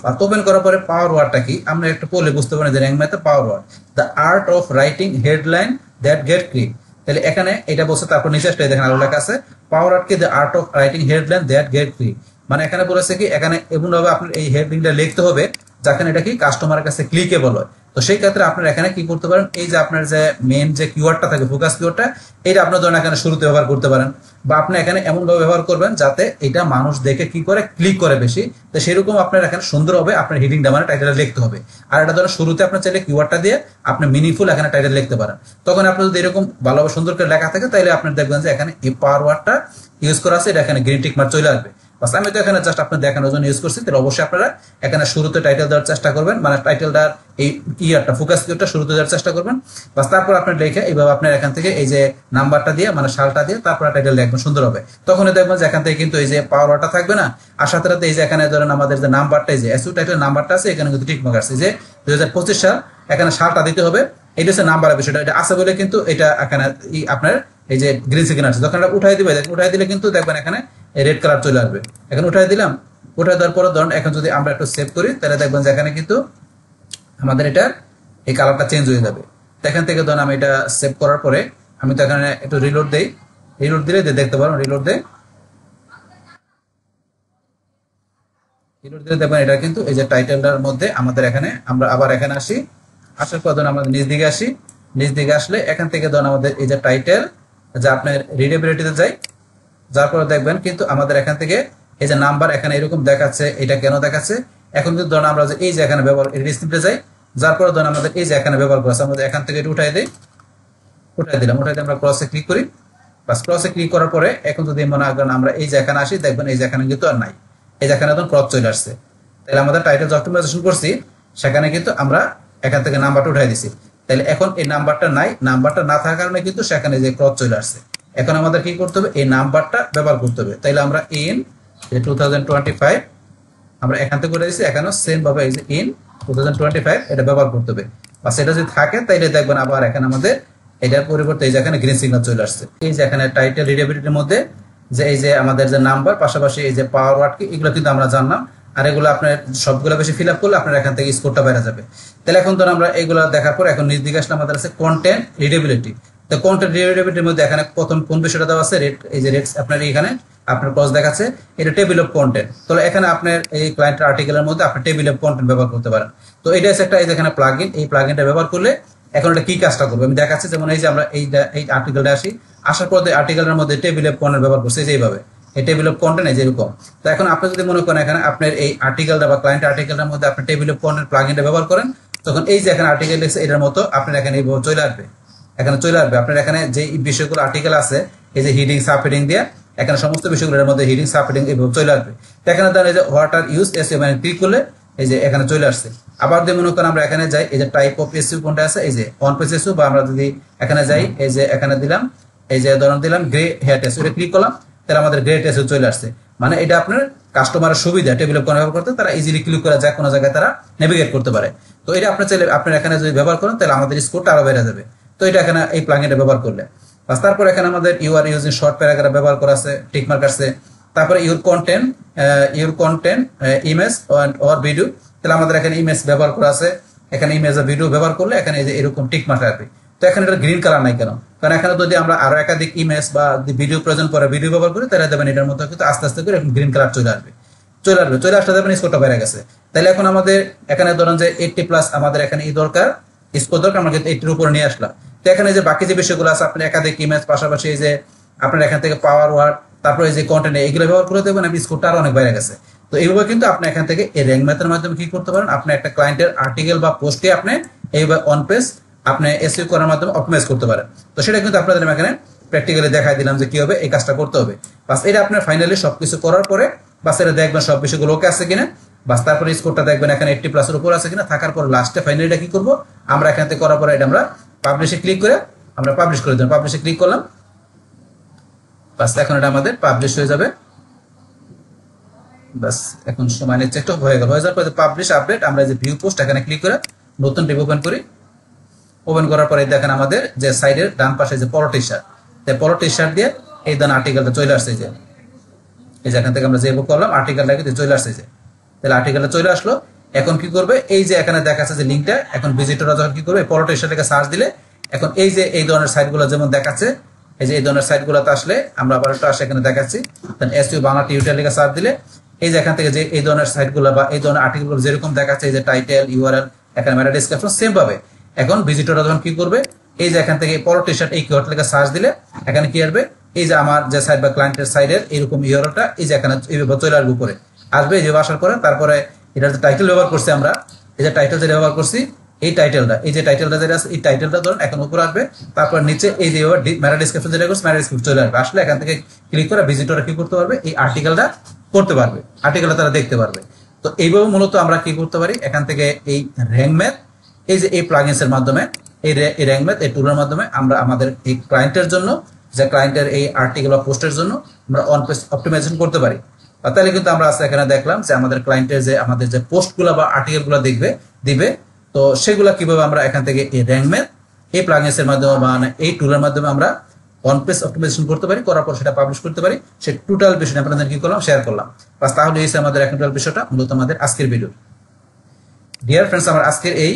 বা ওপেন করার পরে পাওয়ার ওয়ার্ডটা কি আমরা একটু পড়লে বুঝতে পারি যে র্যাঙ্ক ম্যাথে power word the art of writing headline that get click, তাহলে এখানে এটা বলছে। তারপর নিচে দেখেন আরো লেখা আছে পাওয়ার ওয়ার্ড কি the art of writing headline that get click, মানে এখানে বলেছে কি এখানে এমন ভাবে আপনার এই হেডলাইনটা লিখতে হবে যাখানে এটা কি কাস্টমারের কাছে ক্লিকেবল হয়। তো সেই ক্ষেত্রে আপনারা এখানে কি করতে পারেন, এই যে আপনার যে মেইন যে কিওয়ার্ডটা থাকে ফোকাস কিওয়ার্ডটা এটা আপনার ধরেন এখানে শুরুতে ব্যবহার করতে পারেন, বা আপনি এখানে এমন ভাবে ব্যবহার করবেন যাতে এটা মানুষ দেখে কি করে ক্লিক করে বেশি। তো সেরকম আপনার এখানে সুন্দর হবে আপনার হেডিংটা মানে টাইটেলটা লিখতে হবে। আর এটা ধরো শুরুতে আপনার চাইলে কিওয়ার্ডটা দিয়ে আপনি মিনিংফুল এখানে টাইটেল লিখতে পারেন। তখন আপনি যদি এরকম ভালোভাবে সুন্দর করে লেখা থাকে তাহলে আপনি দেখবেন যে এখানে এই পাওয়ার ওয়ার্ডটা ইউজ করা আছে, এটা এখানে গ্রিন টিক মার্ক চলে আসবে। বাস আমি তো এখানে জাস্ট আপনার দেখানোর জন্য ইউজ করছি, তাহলে অবশ্যই আপনারা এখানে শুরুতে টাইটেল দেওয়ার চেষ্টা করবেন, মানে টাইটেলটার এই ইয়ারটা ফোকাস কিওয়ার্ডটা শুরুতে দেওয়ার চেষ্টা করবেন। বাস তারপর আপনার লিখে এইভাবে আপনার এখান থেকে এই যে নাম্বারটা দিয়ে মানে সালটা দিয়ে তারপর টাইটেল লিখবেন সুন্দর হবে। তখনই দেখবেন যে এখান থেকে কিন্তু এই যে পাওয়ার ওয়ার্ডটা থাকবে না, আর সাথে সাথে এই যে এখানে ধরেন আমাদের যে নাম্বারটা এই যে এসইউ টাইটেল নাম্বারটা আছে এখানে কিন্তু টিক মার্ক আছে যে 2025 সাল, এখানে সালটা দিতে হবে। এটা হচ্ছে নাম্বারের বিষয়টা, এটা আছে বলে কিন্তু এটা এখানে আপনার এই যে গ্রিন সিগন্যাল আছে, যখন এটা উঠাই দিবে উঠাই দিলে কিন্তু দেখবেন এখানে রেড কালার চলে আসবে। এখন উঠাই দিলাম, উঠাই দেওয়ার পরে ধরুন এখন যদি আমরা একটু সেভ করি তাহলে দেখবেন যে এখানে কিন্তু আমাদের এটা এই কালারটা চেঞ্জ হয়ে যাবে। এখান থেকে ধরুন আমি এটা সেভ করার পরে আমি তো এখানে একটু রিলোড দেই, রিলোড দিলে দেখতে পারো রিলোড দেই, রিলোড দিলে দেখবেন এটা কিন্তু এই যে টাইটেলটার মধ্যে আমাদের এখানে আমরা আবার এখানে আসি, আসার পর ধরুন আমাদের নিচ দিকে আসি, নিচ দিকে আসলে এখান থেকে ধরুন আমাদের এই যে টাইটেল যে আপনার রিডেবিলিটিতে যাই, যার পরে দেখবেন কিন্তু আমাদের এখান থেকে এই যে নাম্বার এখানে এরকম দেখাচ্ছে, এটা কেন দেখাচ্ছে এখন কিন্তু ধরুন আমরা যে এই যে এখানে ব্যবহার রিসিপ্টে যাই, যার পরে ধরুন আমাদের এই যে এখানে ব্যবহার করা আছে আমাদের এখান থেকে এটা উঠাই দেই, উঠাই দিলাম, উঠাই দিয়ে আমরা ক্রসে ক্লিক করি। বাস ক্রসে ক্লিক করার পরে এখন যদি মনে করেন আমরা এই যে এখানে আসি দেখবেন এই যে এখানে কিন্তু আর নাই, এই যে এখানে তখন ক্রস চলে আসছে। তাহলে আমাদের টাইটেল অপটিমাইজেশন করছি সেখানে কিন্তু আমরা এখান থেকে নাম্বারটা উঠাই দিছি, তাহলে এখন এই নাম্বারটা নাই, নাম্বারটা না থাকার কারণে কিন্তু সেখানে যে ক্রস চলে আসছে। এখন আমাদের কি করতে হবে এই নাম্বারটা ব্যবহার করতে হবে, তাইলে আমরা ইন 2025 আমরা এখান থেকে করে দিচ্ছি, এখানেও সেম ভাবে এই যে ইন 2025 এটা ব্যবহার করতে হবে। বা সেটা যদি থাকে তাইলে দেখবেন আবার এখানে আমাদের এটার পরিবর্তে এই যে এখানে গ্রিন সিগন্যাল চলে আসছে। এই যে এখানে টাইটেল রিডেবিলিটির মধ্যে যে এই যে আমাদের যে নাম্বার পাশাপাশি এই যে পাওয়ার ওয়ার্ড কি এগুলো কিন্তু আমরা জানলাম, আর এগুলো আপনার সবগুলো বেশি ফিল আপ করলে আপনার এখান থেকে স্কোরটা বেড়ে যাবে। তাহলে এখন ধর আমরা এগুলো দেখার পর এখন নিজ দিকে আসলে আমাদের আছে কন্টেন্ট রিডেবিলিটি। তো কন্টেন্ট রিডেবিলিটির মধ্যে এখানে প্রথম কোন বিষয়টা দেওয়া আছে রেট, এই যে রেটস আপনার এখানে আপনার ক্রস দেখাচ্ছে এটা টেবিল অফ কন্টেন্ট। তো এখানে আপনার এই ক্লায়েন্ট আর্টিকেলের মধ্যে আপনি টেবিল অফ কন্টেন্ট ব্যবহার করতে পারেন। তো এটা হচ্ছে একটা এই যে এখানে প্লাগইন, এই প্লাগইনটা ব্যবহার করলে এখন এটা কি কাজটা করবে আমি দেখাচ্ছি। যেমন এই যে আমরা এই আর্টিকেলটা আসি, আসার পর আর্টিকেলের মধ্যে টেবিল অফ কন্টেন্ট ব্যবহার করছে এইভাবে, এই টেবিল অফ কন্টেন্ট এই যেরকম। তো এখন আপনি যদি মনে করেন এখানে আপনার এই আর্টিকেলটা বা ক্লায়েন্ট আর্টিকেলটার মধ্যে আপনি টেবিল অফ কন্টেন্ট প্লাগইনটা ব্যবহার করেন, তখন এই যে এখানে আর্টিকেল লিখছে এটার মতো আপনার এখানে এইভাবে চলে আসবে, এখানে চলে আসবে আপনার এখানে যে বিষয়গুলো আর্টিকেল আছে এই যে হিডিং সাব হেডিং দিয়ে এখানে সমস্ত বিষয়গুলোর মধ্যে হিডিং সাব হেডিং এইভাবে চলে আসবে। তো এখানে ধরেন এই যে হোয়াট আর ইউজ এসইও মানে ক্লিক করলে এই যে এখানে চলে আসছে। আবার যদি মনে করেন আমরা এখানে যাই এই যে টাইপ অফ এসইও কোনটা আছে এই যে অন পেজ এসইও, বা আমরা যদি এখানে যাই এই যে এখানে দিলাম এই যে ধরুন দিলাম গ্রে হেয়ার টেস্ট, এটা ক্লিক করলাম তাহলে আমাদের গ্রে টেস্ট চলে আসছে। মানে এটা আপনার কাস্টমারের সুবিধা টেবিল অফ কন্টেন্ট ব্যবহার করতে, তারা ইজিলি ক্লিক করে যায় কোনো জায়গায় তারা নেভিগেট করতে পারে। তো এটা আপনার চাইলে আপনার এখানে যদি ব্যবহার করেন তাহলে আমাদের স্কোরটা আরো বেড়ে যাবে। তো এটা এখানে এই প্লাগইনটা ব্যবহার করলে তারপর এখানে আমাদের you are using short paragraph ব্যবহার করা আছে, টিক মার্ক আছে। তারপরে your content image or video, তাহলে আমাদের এখানে ইমেজ ব্যবহার করা আছে, এখানে ইমেজ আর ভিডিও ব্যবহার করলে এখানে এই যে এরকম টিক মার্ক আসবে। তো এখানে এটা গ্রিন কালার নাই কেন, কারণ এখানে যদি আমরা আরো একাধিক ইমেজ বা ভিডিও প্রয়োজন পরে ভিডিও ব্যবহার করি তাহলে দেবেন এটার মধ্যে কিন্তু আস্তে আস্তে করে এখন গ্রিন কালার চলে আসবে, চলে আসতে দেবেন স্কোরটা বেড়ে গেছে। তাহলে এখন আমাদের এখানে ধরুন যে 80+ আমাদের এখানে এই দরকার স্কোর দরকার, আমরা কিন্তু 80 উপরে নিয়ে আসলাম। তো এখানে যে বাকি যে বিষয়গুলো আছে আপনার একাধিক ইমেজ পাশাপাশি এই যে আপনার এখান থেকে পাওয়ার ওয়ার্ড তারপরে এই যে কন্টেন্ট এগুলো ব্যবহার করে দেবেন আপনি স্কোরটা আরো অনেক বেড়ে গেছে। তো এইভাবে কিন্তু আপনি এখান থেকে এই র্যাঙ্ক ম্যাথের মাধ্যমে কি করতে পারেন, আপনি একটা ক্লায়েন্টের আর্টিকেল বা পোস্টে আপনি এইভাবে অন পেজ আপনি এসইও করার মাধ্যমে অপটিমাইজ করতে পারেন। তো সেটা কিন্তু আপনাদের এখানে প্র্যাকটিক্যালি দেখাই দিলাম যে কি হবে এই কাজটা করতে হবে। বাস এটা আপনার ফাইনালি সবকিছু করার পরে বাস এটা দেখবেন সব বিষয়গুলো ওকে আছে কিনা, বাস তারপরে স্কোরটা দেখবেন এখানে 80 প্লাসের উপর আছে কিনা, থাকার পর লাস্টে ফাইনালিটা কি করব আমরা এখান থেকে করার পরে এটা আমরা পাবলিশে ক্লিক করে আমরা পাবলিশ করে দেব। পাবলিশে ক্লিক করলাম, বাস এখন এটা আমাদের পাবলিশ হয়ে যাবে। বাস এখন সময় নিচ্ছে একটু, হয়ে গেল। হয়ে যাওয়ার পরে পাবলিশ আপডেট আমরা যে ভিউ পোস্ট এখানে ক্লিক করে নতুন ট্যাব ওপেন করি। ওপেন করার পরে দেখেন আমাদের যে সাইডের ডান পাশে যে পলো টি শার্ট, পলো টি শার্ট দিয়ে এই দেন আর্টিকেলটা চলে আসছে। যে এই যে এখান থেকে আমরা যে বুক করলাম আর্টিকেলটা কিন্তু চলে আসছে। যে তাহলে আর্টিকেলটা চলে আসলো। এখন কি করবে, এই যে এখানে দেখাচ্ছে যে লিঙ্কটা, এখন ভিজিটররা যখন কি করবে পলো টি শার্টটাকে সার্চ দিলে এখন এই যে এই ধরনের সাইটগুলো যেমন দেখাচ্ছে, এই যে এই ধরনের সাইটগুলোতে আসলে আমরা আবার একটু আসে এখানে দেখাচ্ছি, দেন এসইও বাংলা টিউটোরিয়াল লিখে সার্চ দিলে এই যে এখান থেকে যে এই ধরনের সাইটগুলো বা এই ধরনের আর্টিকেলগুলো যেরকম দেখাচ্ছে, এই যে টাইটেল, ইউআরএল, এখানে মেটা ডেসক্রিপশন সেম পাবে। এখন ভিজিটররা যখন কি করবে, এই যে এখান থেকে পলো টি শার্ট এই কিওয়ার্ড লিখে সার্চ দিলে এখানে কি আসবে, এই যে আমার যে সাইট বা ক্লায়েন্টের সাইডের এরকম ইউআরএলটা এই যে এখানে এইভাবে চলে আসবে উপরে আসবে। এই যে আসার পরে তারপরে এটার যে টাইটেল ব্যবহার করছি আমরা, এই যে টাইটেল যেটা ব্যবহার করছি এই টাইটেলটা, এই যে টাইটেলটা যেটা আছে এই টাইটেলটা ধরুন এখন উপরে আসবে। তারপর নিচে এই যে মেটা ডেসক্রিপশন যেটা করছে মেটা ডেসক্রিপশন চলে আসবে। আসলে এখান থেকে ক্লিক করে ভিজিটররা কি করতে পারবে, এই আর্টিকেলটা করতে পারবে, আর্টিকেলটা তারা দেখতে পারবে। তো এইভাবে মূলত আমরা কি করতে পারি, এখান থেকে এই র্যাঙ্ক ম্যাথ, এই যে এই প্লাগইনস এর মাধ্যমে এই র্যাঙ্ক ম্যাথ এই টুলের মাধ্যমে আমরা আমাদের এই ক্লায়েন্টের জন্য, যে ক্লায়েন্টের এই আর্টিকেল বা পোস্টের জন্য আমরা অন পেজ অপটিমাইজেশন করতে পারি। তাহলে কিন্তু আমরা আজকে এখানে দেখলাম যে আমাদের ক্লায়েন্টের যে আমাদের যে পোস্টগুলো বা আর্টিকেলগুলো দিবে, তো সেগুলো কিভাবে আমরা এখান থেকে এই র্যাঙ্ক ম্যাথ এই প্লাগইনস এর মাধ্যমে মানে এই টুলের মাধ্যমে আমরা অন পেজ অপটিমাইজেশন করতে পারি, করার পর সেটা পাবলিশ করতে পারি। সেই টোটাল বিষয়টা আপনাদের কি করলাম, শেয়ার করলাম। বাস তাহলে এই আমাদের এখন টোটাল বিষয়টা মূলত আমাদের আজকের ভিডিও। ডিয়ার ফ্রেন্ডস, আমার আজকের এই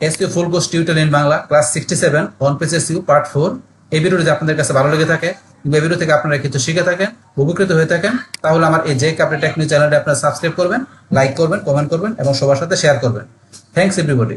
SEO full course tutorial in Bangla class 67 on page SEO part 4 এই ভিডিওটি যদি আপনাদের কাছে ভালো লেগে থাকে কিংবা এই ভিডিও থেকে আপনারা কিছু শিখে থাকেন, উপকৃত হয়ে থাকেন, তাহলে আমার এই যে কাপড় টেকনিক চ্যানেলটি আপনারা সাবস্ক্রাইব করবেন, লাইক করবেন, কমেন্ট করবেন এবং সবার সাথে শেয়ার করবেন। Thanks everybody.